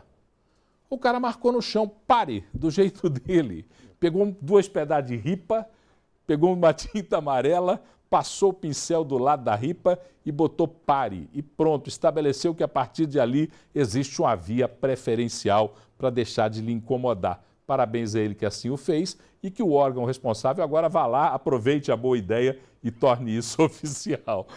O cara marcou no chão, pare, do jeito dele. Pegou 2 pedaços de ripa, pegou uma tinta amarela, passou o pincel do lado da ripa e botou pare. E pronto, estabeleceu que a partir de ali existe uma via preferencial para deixar de lhe incomodar. Parabéns a ele que assim o fez e que o órgão responsável agora vá lá, aproveite a boa ideia e torne isso oficial.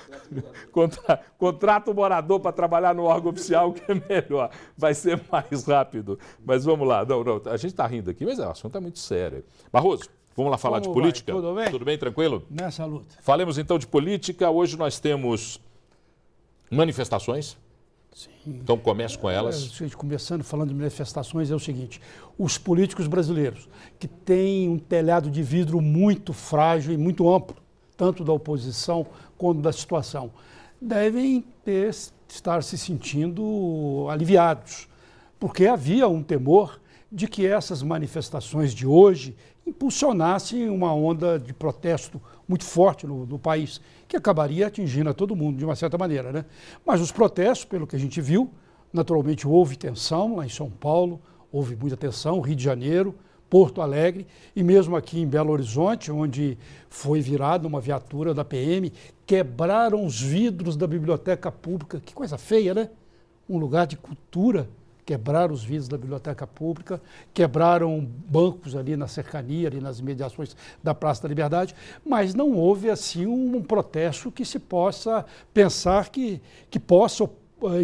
Contrata o morador para trabalhar no órgão oficial, que é melhor, vai ser mais rápido. Mas vamos lá, não, a gente está rindo aqui, mas o assunto é muito sério. Barroso, vamos lá falar de política?
Tudo bem?
Tudo bem, tranquilo?
Nessa luta.
Falemos então de política. Hoje nós temos manifestações.
Sim.
Então comece com elas.
Começando falando de manifestações, é o seguinte: os políticos brasileiros, que têm um telhado de vidro muito frágil e muito amplo, tanto da oposição quanto da situação, devem estar se sentindo aliviados, porque havia um temor de que essas manifestações de hoje impulsionassem uma onda de protesto muito forte no país, que acabaria atingindo a todo mundo, de uma certa maneira, né? Mas os protestos, pelo que a gente viu, naturalmente houve tensão lá em São Paulo, houve muita tensão, Rio de Janeiro, Porto Alegre e mesmo aqui em Belo Horizonte, onde foi virada uma viatura da PM, quebraram os vidros da biblioteca pública. Que coisa feia, né? Um lugar de cultura. Quebraram os vidros da biblioteca pública, quebraram bancos ali na cercania, ali nas imediações da Praça da Liberdade, mas não houve assim um protesto que se possa pensar que possa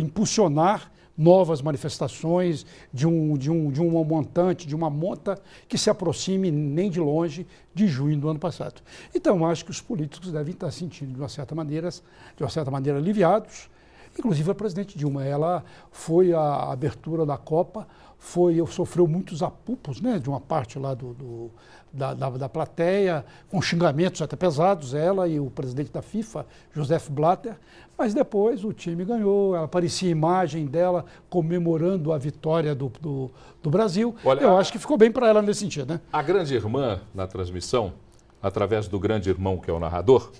impulsionar novas manifestações de uma montante, de uma monta que se aproxime nem de longe de junho do ano passado. Então, acho que os políticos devem estar sentindo de uma certa maneira aliviados, inclusive a presidente Dilma. Ela foi à abertura da Copa, sofreu muitos apupos, né, de uma parte lá da plateia, com xingamentos até pesados, ela e o presidente da FIFA, Joseph Blatter, mas depois o time ganhou, aparecia a imagem dela comemorando a vitória do Brasil.
Olha,
eu acho que ficou bem para ela nesse sentido, né?
A grande irmã, na transmissão, através do grande irmão, que é o narrador,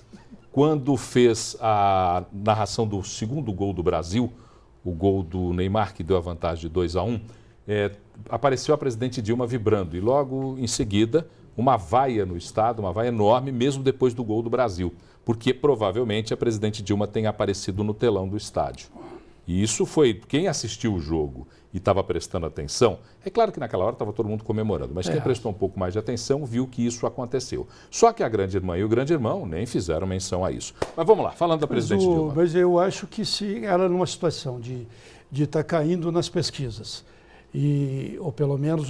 quando fez a narração do segundo gol do Brasil, o gol do Neymar, que deu a vantagem de 2-1, apareceu a presidente Dilma vibrando. E logo em seguida, uma vaia no estado, uma vaia enorme, mesmo depois do gol do Brasil. Porque provavelmente a presidente Dilma tem aparecido no telão do estádio. E isso foi, quem assistiu o jogo e estava prestando atenção, é claro que naquela hora estava todo mundo comemorando, mas quem prestou um pouco mais de atenção viu que isso aconteceu. Só que a grande irmã e o grande irmão nem fizeram menção a isso. Mas vamos lá, falando da presidente Dilma.
Mas eu acho que se ela numa situação de estar caindo nas pesquisas, ou pelo menos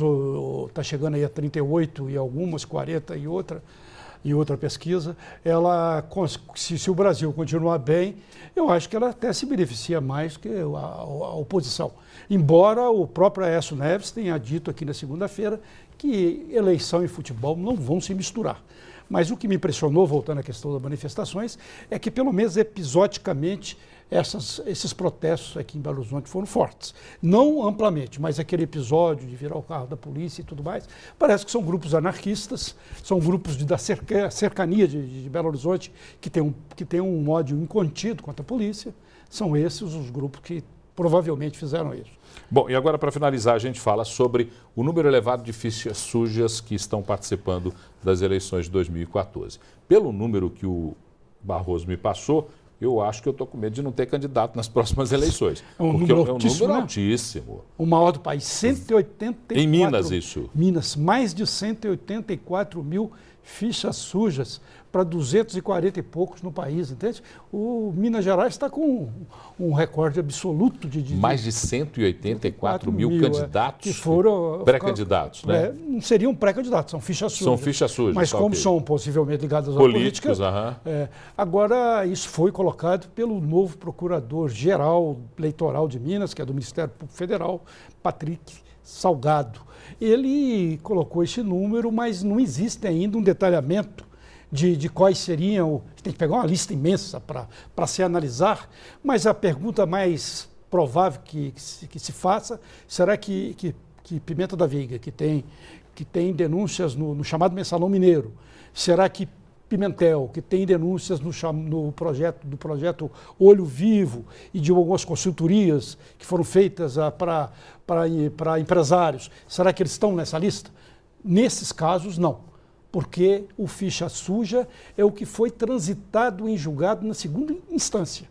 está chegando aí a 38 e algumas, 40 e outra pesquisa, se o Brasil continuar bem, eu acho que ela até se beneficia mais que a oposição. Embora o próprio Aécio Neves tenha dito aqui na segunda-feira que eleição e futebol não vão se misturar. Mas o que me impressionou, voltando à questão das manifestações, é que pelo menos episodicamente esses protestos aqui em Belo Horizonte foram fortes. Não amplamente, mas aquele episódio de virar o carro da polícia e tudo mais, parece que são grupos anarquistas, são grupos da cercania de Belo Horizonte que tem um ódio incontido contra a polícia. São esses os grupos que provavelmente fizeram isso.
Bom, e agora para finalizar a gente fala sobre o número elevado de fichas sujas que estão participando das eleições de 2014. Pelo número que o Barroso me passou, eu acho que eu estou com medo de não ter candidato nas próximas eleições.
É um número altíssimo,
altíssimo.
O maior do país, 184...
Em Minas, isso.
Minas, mais de 184 mil fichas sujas para 240 e poucos no país, entende? O Minas Gerais está com um recorde absoluto de
mais de 184 mil candidatos,
que foram
pré-candidatos, né?
Não seriam pré-candidatos, são fichas sujas.
São fichas sujas.
Mas como são possivelmente ligadas à política, agora isso foi colocado pelo novo procurador-geral eleitoral de Minas, que é do Ministério Público Federal, Patrick Salgado. Ele colocou esse número, mas não existe ainda um detalhamento de quais seriam, tem que pegar uma lista imensa para se analisar, mas a pergunta mais provável que se faça, será que Pimenta da Veiga, que tem denúncias no chamado Mensalão Mineiro, será que Pimentel, que tem denúncias no projeto Olho Vivo e de algumas consultorias que foram feitas para empresários, será que eles estão nessa lista? Nesses casos, não. Porque o ficha suja é o que foi transitado em julgado na segunda instância.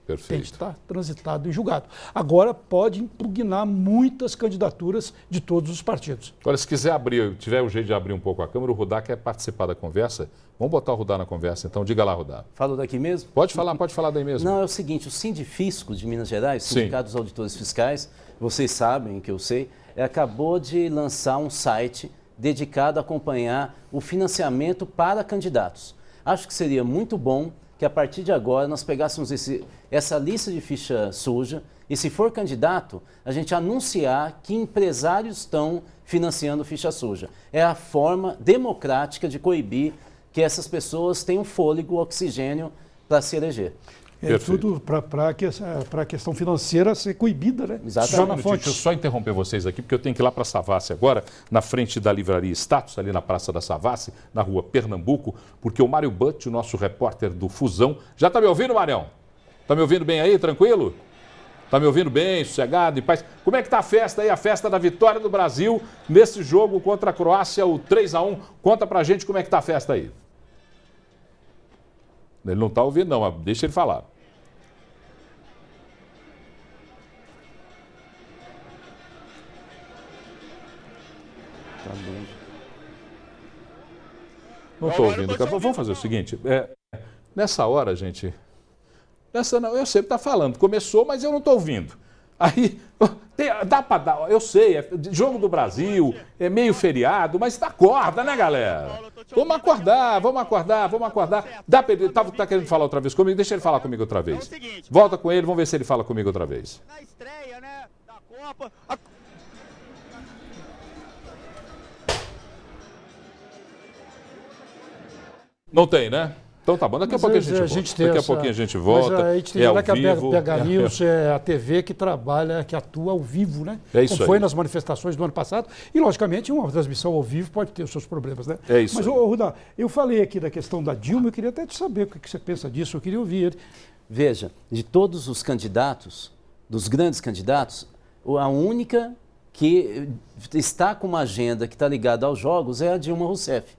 Perfeito.
Tem que estar transitado em julgado. Agora pode impugnar muitas candidaturas de todos os partidos.
Olha, se quiser tiver um jeito de abrir um pouco a câmera, o Rudá quer participar da conversa. Vamos botar o Rudá na conversa, então. Diga lá, Rudá.
Falo daqui mesmo?
Pode falar daí mesmo.
Não, é o seguinte, o Sindifisco de Minas Gerais, Sindicato dos Auditores Fiscais, vocês sabem que eu sei, acabou de lançar um site dedicado a acompanhar o financiamento para candidatos. Acho que seria muito bom que a partir de agora nós pegássemos essa lista de ficha suja e, se for candidato, a gente anunciar que empresários estão financiando ficha suja. É a forma democrática de coibir que essas pessoas tenham fôlego, oxigênio para se eleger.
Tudo para a questão financeira ser coibida, né?
Exatamente.
Deixa eu só interromper vocês aqui, porque eu tenho que ir lá para a Savassi agora, na frente da livraria Status, ali na Praça da Savassi, na rua Pernambuco, porque o Mário Butt, o nosso repórter do Fusão, já está me ouvindo, Marião? Está me ouvindo bem aí, tranquilo? Está me ouvindo bem, sossegado, em paz? Como é que está a festa aí, a festa da vitória do Brasil nesse jogo contra a Croácia, o 3-1? Conta pra gente como é que está a festa aí. Ele não está ouvindo não, mas deixa ele falar.
Tá bom.
Não estou ouvindo. Vamos fazer o seguinte. Nessa hora, gente... eu sei que está falando. Começou, mas eu não estou ouvindo. Aí, dá para dar, eu sei, é jogo do Brasil, é meio feriado, mas acorda, né, galera? Vamos acordar. Tá querendo falar outra vez comigo? Deixa ele falar comigo outra vez. Volta com ele, vamos ver se ele fala comigo outra vez.
Na estreia, né, da Copa...
Não tem, né? Então tá bom, daqui a pouquinho a gente volta.
Mas a gente tem que a BH News é a TV que trabalha, que atua ao vivo, né?
É isso.
Como foi nas manifestações do ano passado. E, logicamente, uma transmissão ao vivo pode ter os seus problemas, né?
É isso.
Mas, Rudá, eu falei aqui da questão da Dilma, eu queria até te saber o que você pensa disso, eu queria ouvir ele.
Veja, de todos os candidatos, dos grandes candidatos, a única que está com uma agenda que está ligada aos jogos é a Dilma Rousseff.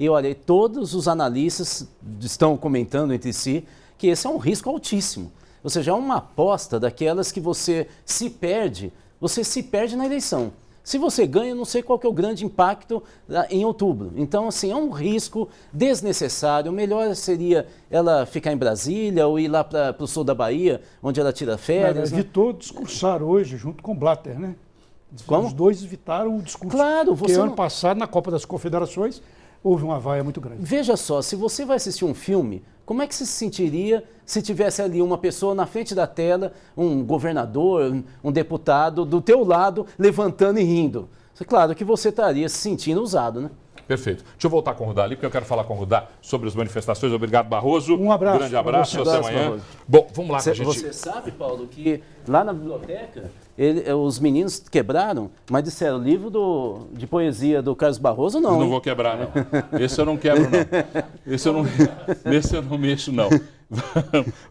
E olha, todos os analistas estão comentando entre si que esse é um risco altíssimo. Ou seja, é uma aposta daquelas que você se perde na eleição. Se você ganha, não sei qual que é o grande impacto em outubro. Então, assim, é um risco desnecessário. O melhor seria ela ficar em Brasília ou ir lá para o sul da Bahia, onde ela tira férias.
Evitou discursar hoje junto com Blatter, né?
Como?
Os dois evitaram o discurso.
Claro,
porque
você
ano passado, na Copa das Confederações, houve uma vaia muito grande.
Veja só, se você vai assistir um filme, como é que você se sentiria se tivesse ali uma pessoa na frente da tela, um governador, um deputado, do teu lado, levantando e rindo? Claro que você estaria se sentindo usado, né?
Perfeito. Deixa eu voltar com o Rudá ali, porque eu quero falar com o Rudá sobre as manifestações. Obrigado, Barroso.
Um abraço.
Grande abraço, até amanhã.
Barroso.
Bom, vamos lá.
Você sabe, Paulo, que lá na biblioteca, os meninos quebraram, mas disseram, livro de poesia do Carlos Barroso, não.
Eu não vou quebrar, não. Esse eu não quebro, não. Nesse eu não mexo, não.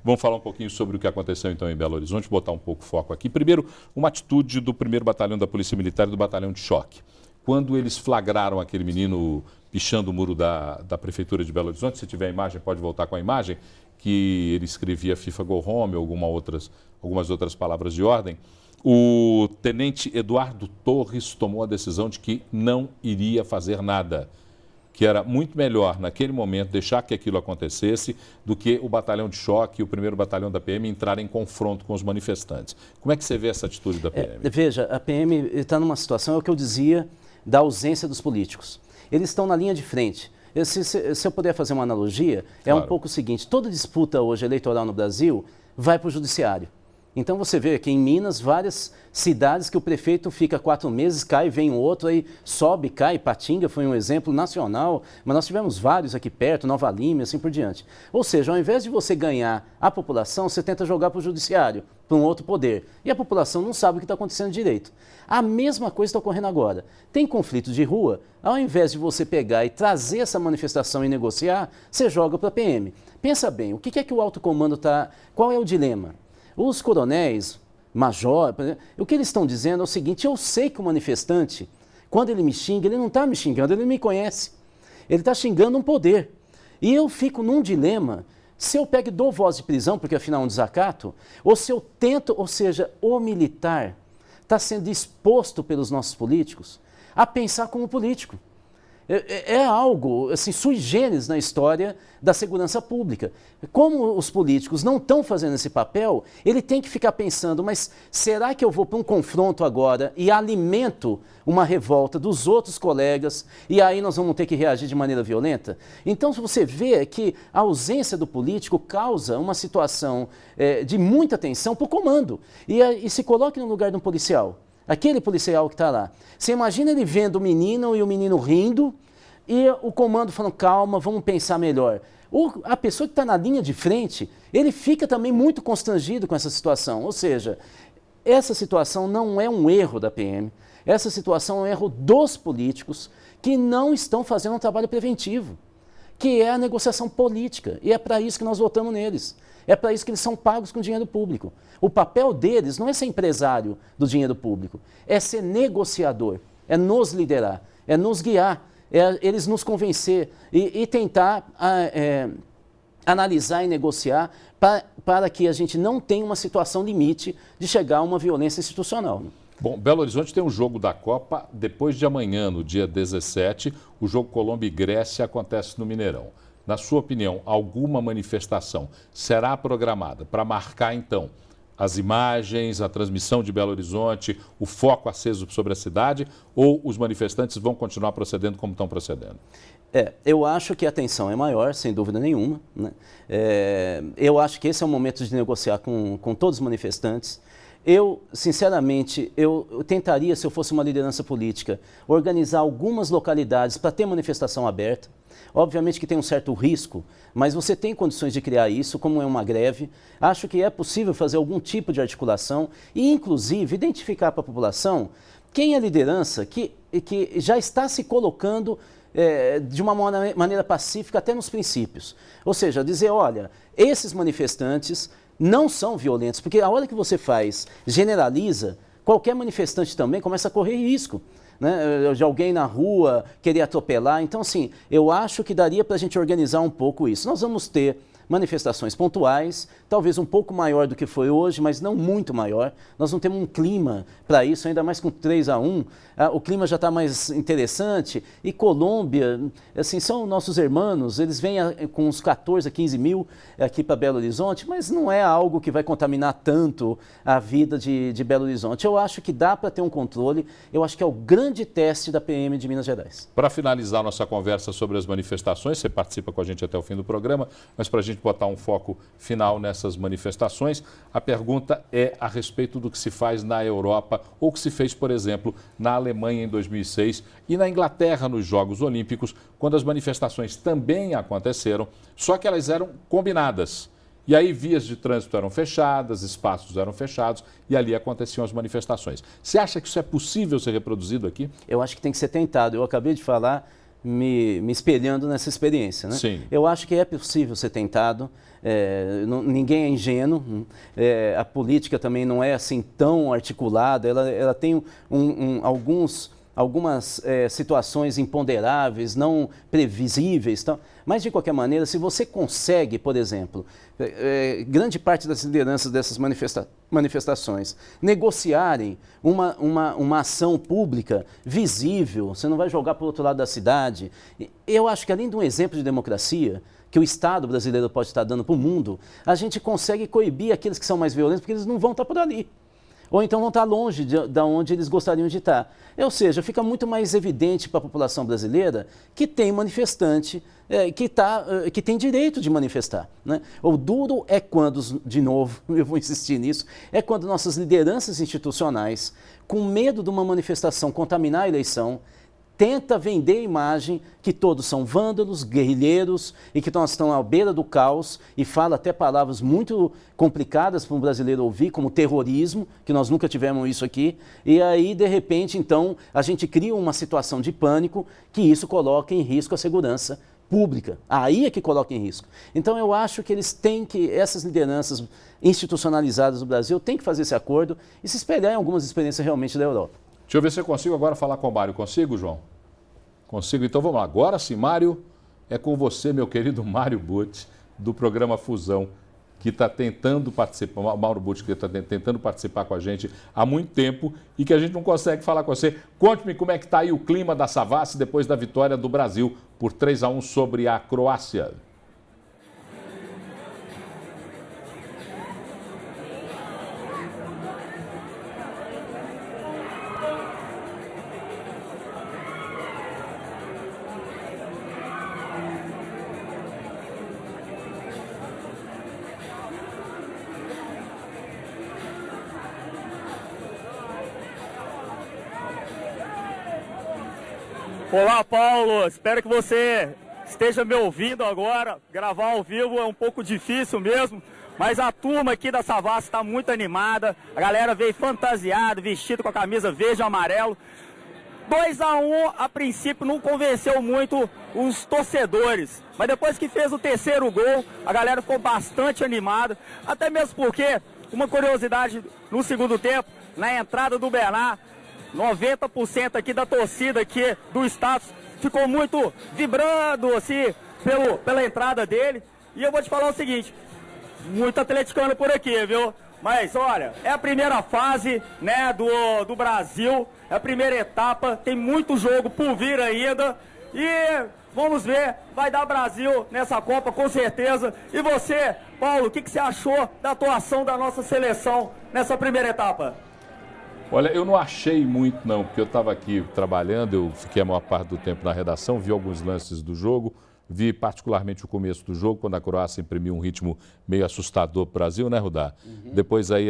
Vamos falar um pouquinho sobre o que aconteceu então em Belo Horizonte, botar um pouco foco aqui. Primeiro, uma atitude do 1º Batalhão da Polícia Militar e do Batalhão de Choque. Quando eles flagraram aquele menino pichando o muro da Prefeitura de Belo Horizonte, se tiver a imagem, pode voltar com a imagem, que ele escrevia FIFA Go Home ou algumas outras palavras de ordem, o tenente Eduardo Torres tomou a decisão de que não iria fazer nada, que era muito melhor, naquele momento, deixar que aquilo acontecesse do que o Batalhão de Choque e o 1º Batalhão da PM entrarem em confronto com os manifestantes. Como é que você vê essa atitude da PM?
Veja, a PM está numa situação, é o que eu dizia, da ausência dos políticos. Eles estão na linha de frente. Se eu puder fazer uma analogia,
claro.
É um pouco o seguinte, toda disputa hoje eleitoral no Brasil vai para o judiciário. Então você vê aqui em Minas várias cidades que o prefeito fica 4 meses, cai, vem um outro, aí sobe, cai. Patinga foi um exemplo nacional, mas nós tivemos vários aqui perto, Nova Lima e assim por diante. Ou seja, ao invés de você ganhar a população, você tenta jogar para o judiciário, para um outro poder. E a população não sabe o que está acontecendo direito. A mesma coisa está ocorrendo agora. Tem conflito de rua, ao invés de você pegar e trazer essa manifestação e negociar, você joga para a PM. Pensa bem, o que é que o alto comando está... Qual é o dilema? Os coronéis, major, o que eles estão dizendo é o seguinte, eu sei que o manifestante, quando ele me xinga, ele não está me xingando, ele me conhece. Ele está xingando um poder. E eu fico num dilema, se eu pego e dou voz de prisão, porque afinal é um desacato, ou se eu tento, ou seja, o militar está sendo exposto pelos nossos políticos a pensar como político. É algo assim, sui generis na história da segurança pública. Como os políticos não estão fazendo esse papel, ele tem que ficar pensando, mas será que eu vou para um confronto agora e alimento uma revolta dos outros colegas e aí nós vamos ter que reagir de maneira violenta? Então você vê que a ausência do político causa uma situação de muita tensão para o comando. E se coloque no lugar de um policial. Aquele policial que está lá. Você imagina ele vendo o menino e o menino rindo e o comando falando, calma, vamos pensar melhor. A pessoa que está na linha de frente, ele fica também muito constrangido com essa situação. Ou seja, essa situação não é um erro da PM, essa situação é um erro dos políticos que não estão fazendo um trabalho preventivo, que é a negociação política. E é para isso que nós votamos neles. É para isso que eles são pagos com dinheiro público. O papel deles não é ser empresário do dinheiro público, é ser negociador, é nos liderar, é nos guiar, é eles nos convencer e tentar analisar e negociar para que a gente não tenha uma situação limite de chegar a uma violência institucional.
Bom, Belo Horizonte tem um jogo da Copa depois de amanhã, no dia 17, o jogo Colômbia e Grécia acontece no Mineirão. Na sua opinião, alguma manifestação será programada para marcar, então, as imagens, a transmissão de Belo Horizonte, o foco aceso sobre a cidade, ou os manifestantes vão continuar procedendo como estão procedendo?
Eu acho que a tensão é maior, sem dúvida nenhuma, né? Eu acho que esse é o momento de negociar com todos os manifestantes. Eu, sinceramente, eu tentaria, se eu fosse uma liderança política, organizar algumas localidades para ter manifestação aberta. Obviamente que tem um certo risco, mas você tem condições de criar isso, como é uma greve. Acho que é possível fazer algum tipo de articulação e, inclusive, identificar para a população quem é a liderança que já está se colocando de uma maneira pacífica até nos princípios. Ou seja, dizer, olha, esses manifestantes não são violentos, porque a hora que você generaliza, qualquer manifestante também começa a correr risco, né, de alguém na rua querer atropelar. Então, assim, eu acho que daria para a gente organizar um pouco isso. Nós vamos ter manifestações pontuais, talvez um pouco maior do que foi hoje, mas não muito maior. Nós não temos um clima para isso, ainda mais com 3-1. O clima já está mais interessante. E Colômbia, assim, são nossos irmãos, eles vêm com uns 14 a 15 mil aqui para Belo Horizonte, mas não é algo que vai contaminar tanto a vida de Belo Horizonte. Eu acho que dá para ter um controle, eu acho que é o grande teste da PM de Minas Gerais.
Para finalizar nossa conversa sobre as manifestações, você participa com a gente até o fim do programa, mas para a gente botar um foco final nessas manifestações, a pergunta é a respeito do que se faz na Europa ou que se fez, por exemplo, na Alemanha em 2006 e na Inglaterra nos Jogos Olímpicos, quando as manifestações também aconteceram, só que elas eram combinadas. E aí vias de trânsito eram fechadas, espaços eram fechados e ali aconteciam as manifestações. Você acha que isso é possível ser reproduzido aqui?
Eu acho que tem que ser tentado. Eu acabei de falar me espelhando nessa experiência, né?
Sim.
Eu acho que é possível ser tentado, ninguém é ingênuo, a política também não é assim tão articulada, ela tem algumas situações imponderáveis, não previsíveis, mas de qualquer maneira, se você consegue, por exemplo, grande parte das lideranças dessas manifestações negociarem uma ação pública visível, você não vai jogar para o outro lado da cidade. Eu acho que além de um exemplo de democracia, que o Estado brasileiro pode estar dando para o mundo, a gente consegue coibir aqueles que são mais violentos, porque eles não vão estar por ali. Ou então vão estar longe de onde eles gostariam de estar. Ou seja, fica muito mais evidente para a população brasileira que tem manifestante que tem direito de manifestar, né? O duro é quando, de novo, eu vou insistir nisso, é quando nossas lideranças institucionais, com medo de uma manifestação contaminar a eleição, tenta vender a imagem que todos são vândalos, guerrilheiros e que nós estamos à beira do caos e fala até palavras muito complicadas para um brasileiro ouvir, como terrorismo, que nós nunca tivemos isso aqui, e aí, de repente, então, a gente cria uma situação de pânico que isso coloca em risco a segurança pública. Aí é que coloca em risco. Então, eu acho que essas lideranças institucionalizadas do Brasil têm que fazer esse acordo e se espelhar em algumas experiências realmente da Europa.
Deixa eu ver se eu consigo agora falar com o Mário. Consigo, João? Consigo? Então vamos lá. Agora sim, Mário, é com você, meu querido Mário Butti, do programa Fusão, que está tentando participar, o Mauro Butti, que está tentando participar com a gente há muito tempo e que a gente não consegue falar com você. Conte-me como é que está aí o clima da Savassi depois da vitória do Brasil por 3-1 sobre a Croácia.
Olá, Paulo, espero que você esteja me ouvindo agora. Gravar ao vivo é um pouco difícil mesmo, mas a turma aqui da Savassi está muito animada. A galera veio fantasiada, vestido com a camisa verde e amarelo. 2-1, a princípio, não convenceu muito os torcedores, mas depois que fez o terceiro gol, a galera ficou bastante animada, até mesmo porque, uma curiosidade, no segundo tempo, na entrada do Bernard, 90% aqui da torcida aqui do status ficou muito vibrando assim pela entrada dele. E eu vou te falar o seguinte, muito atleticano por aqui, viu? Mas olha, é a primeira fase, né, do Brasil, é a primeira etapa, tem muito jogo por vir ainda. E Vamos ver, vai dar Brasil nessa Copa com certeza. E você, Paulo, o que você achou da atuação da nossa seleção nessa primeira etapa?
Olha, eu não achei muito não, porque eu estava aqui trabalhando, eu fiquei a maior parte do tempo na redação, vi alguns lances do jogo, vi particularmente o começo do jogo, quando a Croácia imprimiu um ritmo meio assustador para o Brasil, né, Rudá? Depois aí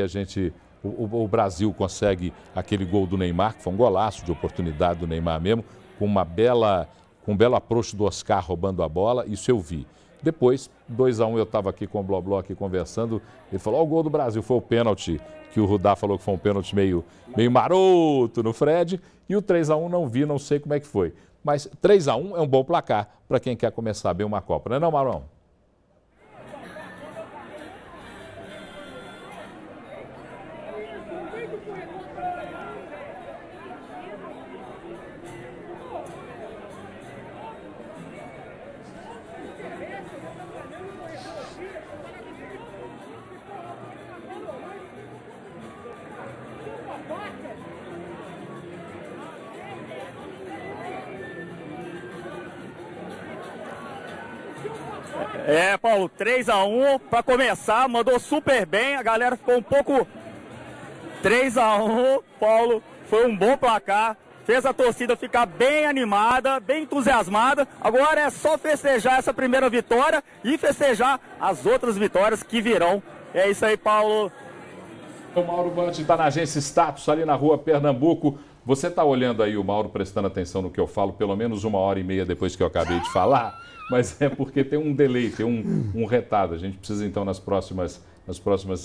o Brasil consegue aquele gol do Neymar, que foi um golaço de oportunidade do Neymar mesmo, com um belo approach do Oscar roubando a bola, isso eu vi. Depois, 2-1, eu estava aqui com o Blobló aqui conversando, ele falou, o gol do Brasil foi o pênalti, que o Rudá falou que foi um pênalti meio maroto no Fred, e o 3-1 não vi, não sei como é que foi. Mas 3-1 é um bom placar para quem quer começar bem uma Copa, não é não, Marão?
Paulo, 3-1 para começar, mandou super bem, a galera ficou um pouco 3-1, Paulo, foi um bom placar, fez a torcida ficar bem animada, bem entusiasmada. Agora é só festejar essa primeira vitória e festejar as outras vitórias que virão. É isso aí, Paulo.
O Mauro Banti está na agência Status, ali na rua Pernambuco. Você está olhando aí o Mauro, prestando atenção no que eu falo, pelo menos 1h30 depois que eu acabei de falar, mas é porque tem um delay, tem um retardo. A gente precisa, então, nas próximas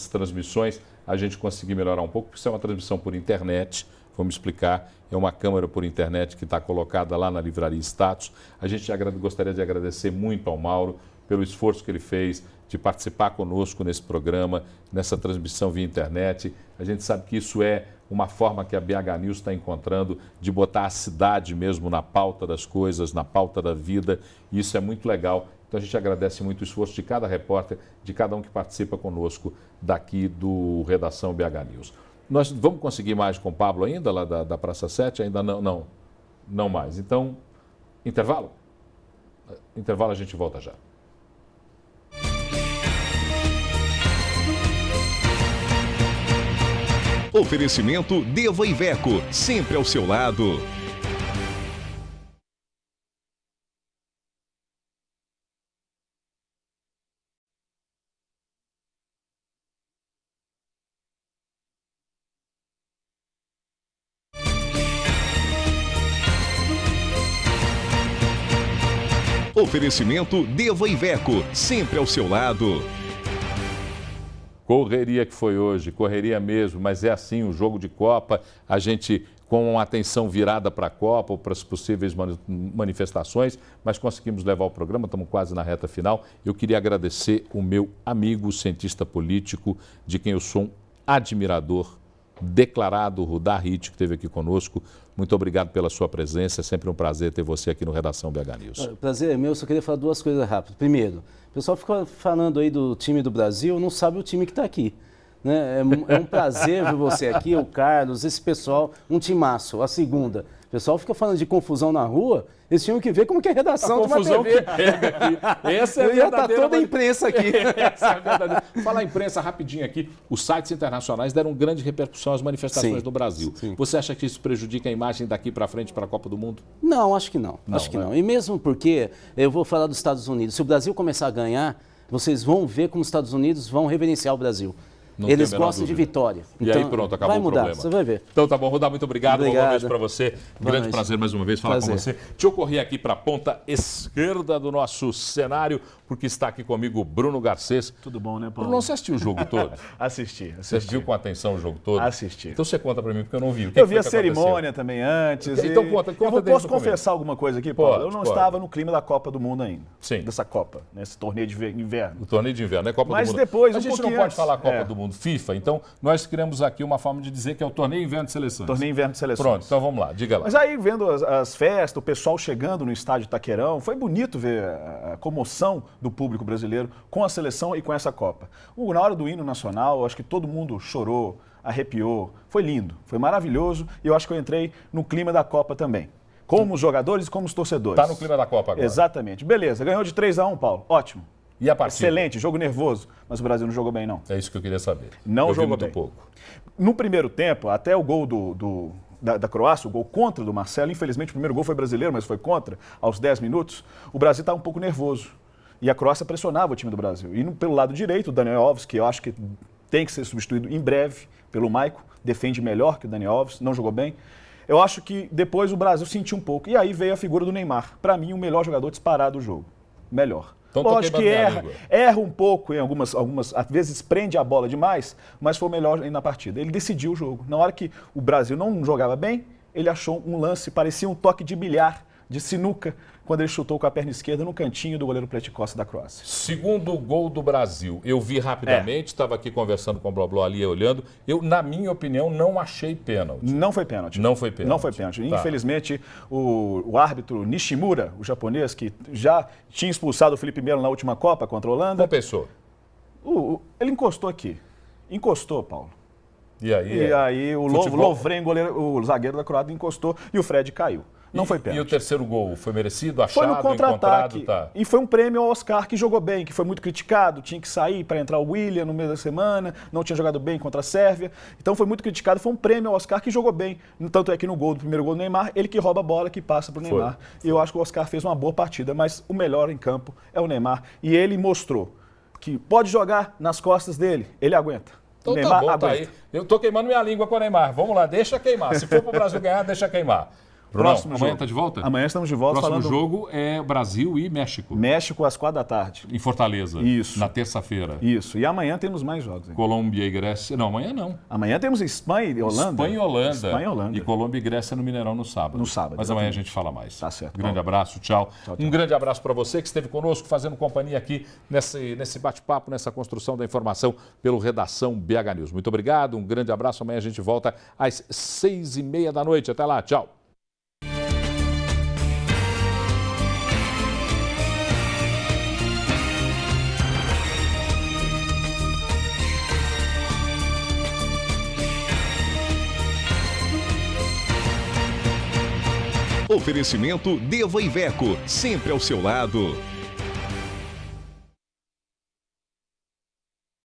transmissões, a gente conseguir melhorar um pouco, porque isso é uma transmissão por internet, vamos explicar, é uma câmera por internet que está colocada lá na Livraria Status. A gente gostaria de agradecer muito ao Mauro pelo esforço que ele fez de participar conosco nesse programa, nessa transmissão via internet. A gente sabe que isso é uma forma que a BH News está encontrando de botar a cidade mesmo na pauta das coisas, na pauta da vida, e isso é muito legal. Então a gente agradece muito o esforço de cada repórter, de cada um que participa conosco daqui do Redação BH News. Nós vamos conseguir mais com o Pablo ainda, lá da Praça 7? Ainda não mais. Então, intervalo? Intervalo, a gente volta já.
Oferecimento Deva Iveco, sempre ao seu lado. Oferecimento Deva Iveco, sempre ao seu lado.
Correria que foi hoje, correria mesmo, mas é assim, o jogo de Copa, a gente com a atenção virada para a Copa ou para as possíveis manifestações, mas conseguimos levar o programa, estamos quase na reta final. Eu queria agradecer o meu amigo cientista político, de quem eu sou um admirador declarado, Rudá Hit, que esteve aqui conosco. Muito obrigado pela sua presença, é sempre um prazer ter você aqui no Redação BH News.
O prazer é meu, só queria falar duas coisas rápidas. Primeiro, o pessoal fica falando aí do time do Brasil, não sabe o time que está aqui. Né? É um prazer ver você aqui, o Carlos, esse pessoal, um timaço. A segunda, o pessoal fica falando de confusão na rua, eles tinham que ver como que é a redação de uma TV.
Que pega aqui. Essa é a
verdadeira. Tá toda a imprensa aqui.
Essa é a verdadeira. Fala a imprensa rapidinho aqui. Os sites internacionais deram grande repercussão às manifestações do Brasil. Sim. Você acha que isso prejudica a imagem daqui para frente para a Copa do Mundo?
Não, acho que não. Acho que não. E mesmo porque, eu vou falar dos Estados Unidos, se o Brasil começar a ganhar, vocês vão ver como os Estados Unidos vão reverenciar o Brasil. Não Eles gostam de vitória.
Então, e aí pronto, acabou o problema.
Você vai ver.
Então tá bom, Rudá, muito obrigado. Uma vez para você. Grande prazer mais uma vez falar com você. Deixa eu correr aqui para a ponta esquerda do nosso cenário, porque está aqui comigo o Bruno Garcês.
Tudo bom, né, Paulo?
Bruno, você assistiu o jogo todo?
Assisti.
Você viu com atenção o jogo todo?
Assisti.
Então você conta para mim, porque eu não vi.
Eu vi a cerimônia também antes.
Então conta
posso confessar alguma coisa aqui, Paulo? Eu não estava no clima da Copa do Mundo ainda.
Sim.
Dessa Copa, nesse torneio de inverno.
O torneio de inverno, é Copa do Mundo.
Mas depois,
a gente não pode falar Copa do Mundo, FIFA, então nós criamos aqui uma forma de dizer que é o torneio inverno de seleções.
Torneio inverno de seleções.
Pronto, então vamos lá, diga lá.
Mas aí, vendo as festas, o pessoal chegando no estádio Itaquerão, foi bonito ver a comoção do público brasileiro com a seleção e com essa Copa. Na hora do hino nacional, acho que todo mundo chorou, arrepiou. Foi lindo, foi maravilhoso e eu acho que eu entrei no clima da Copa também. Como os jogadores e como os torcedores.
Tá no clima da Copa agora.
Exatamente. Beleza, ganhou de 3-1, Paulo. Ótimo.
E a partida?
Excelente, jogo nervoso. Mas o Brasil não jogou bem, não.
É isso que eu queria saber.
Não jogou
muito
bem.
pouco.
No primeiro tempo, até o gol da Croácia, o gol contra do Marcelo, infelizmente o primeiro gol foi brasileiro, mas foi contra, aos 10 minutos, o Brasil estava um pouco nervoso. E a Croácia pressionava o time do Brasil. E pelo lado direito, o Daniel Alves, que eu acho que tem que ser substituído em breve pelo Maico, defende melhor que o Daniel Alves, não jogou bem. Eu acho que depois o Brasil sentiu um pouco. E aí veio a figura do Neymar. Para mim, o melhor jogador disparado do jogo. Melhor.
Então,
lógico que erra um pouco em algumas, às vezes prende a bola demais, mas foi o melhor na partida. Ele decidiu o jogo. Na hora que o Brasil não jogava bem, ele achou um lance, parecia um toque de bilhar, de sinuca, quando ele chutou com a perna esquerda no cantinho do goleiro Pleticossi da Croácia.
Segundo gol do Brasil, eu vi rapidamente, estava aqui conversando com o Blobló ali, olhando. Eu, na minha opinião, não achei pênalti.
Não foi pênalti.
Não foi pênalti.
Não foi pênalti.
Tá.
Infelizmente, o árbitro Nishimura, o japonês, que já tinha expulsado o Felipe Melo na última Copa contra a Holanda.
Compensou.
Ele encostou aqui. Encostou, Paulo.
E aí
o Lovren, o zagueiro da Croácia, encostou e o Fred caiu. Não foi pênalti.
E o terceiro gol foi merecido, achado,
foi no contra-ataque.
Tá.
E foi um prêmio ao Oscar, que jogou bem, que foi muito criticado, tinha que sair para entrar o William no meio da semana, não tinha jogado bem contra a Sérvia. Então foi muito criticado, foi um prêmio ao Oscar que jogou bem. Tanto é que no gol do primeiro gol do Neymar, ele que rouba a bola, que passa para o Neymar. E eu acho que o Oscar fez uma boa partida, mas o melhor em campo é o Neymar. E ele mostrou que pode jogar nas costas dele, ele aguenta.
Então
Neymar
tá bom, tá aí. Eu tô queimando minha língua com o Neymar. Vamos lá, deixa queimar. Se for pro Brasil ganhar, deixa queimar.
Próximo
amanhã
jogo.
tá de volta?
Amanhã estamos de volta.
Próximo jogo é Brasil e México.
México às 4h.
Em Fortaleza.
Isso.
Na terça-feira.
Isso. E amanhã temos mais jogos. Hein?
Colômbia e Grécia. Não, amanhã não.
Amanhã temos Espanha e Holanda.
Espanha e Holanda. E Colômbia e Grécia no Mineirão no sábado.
No sábado.
Mas amanhã a gente fala mais.
Tá certo.
Grande abraço, tchau.
Tchau.
Um grande abraço para você que esteve conosco, fazendo companhia aqui nesse bate-papo, nessa construção da informação pelo Redação BH News. Muito obrigado, um grande abraço. Amanhã a gente volta às 6h30 da noite. Até lá, tchau.
Oferecimento Deva Iveco, sempre ao seu lado.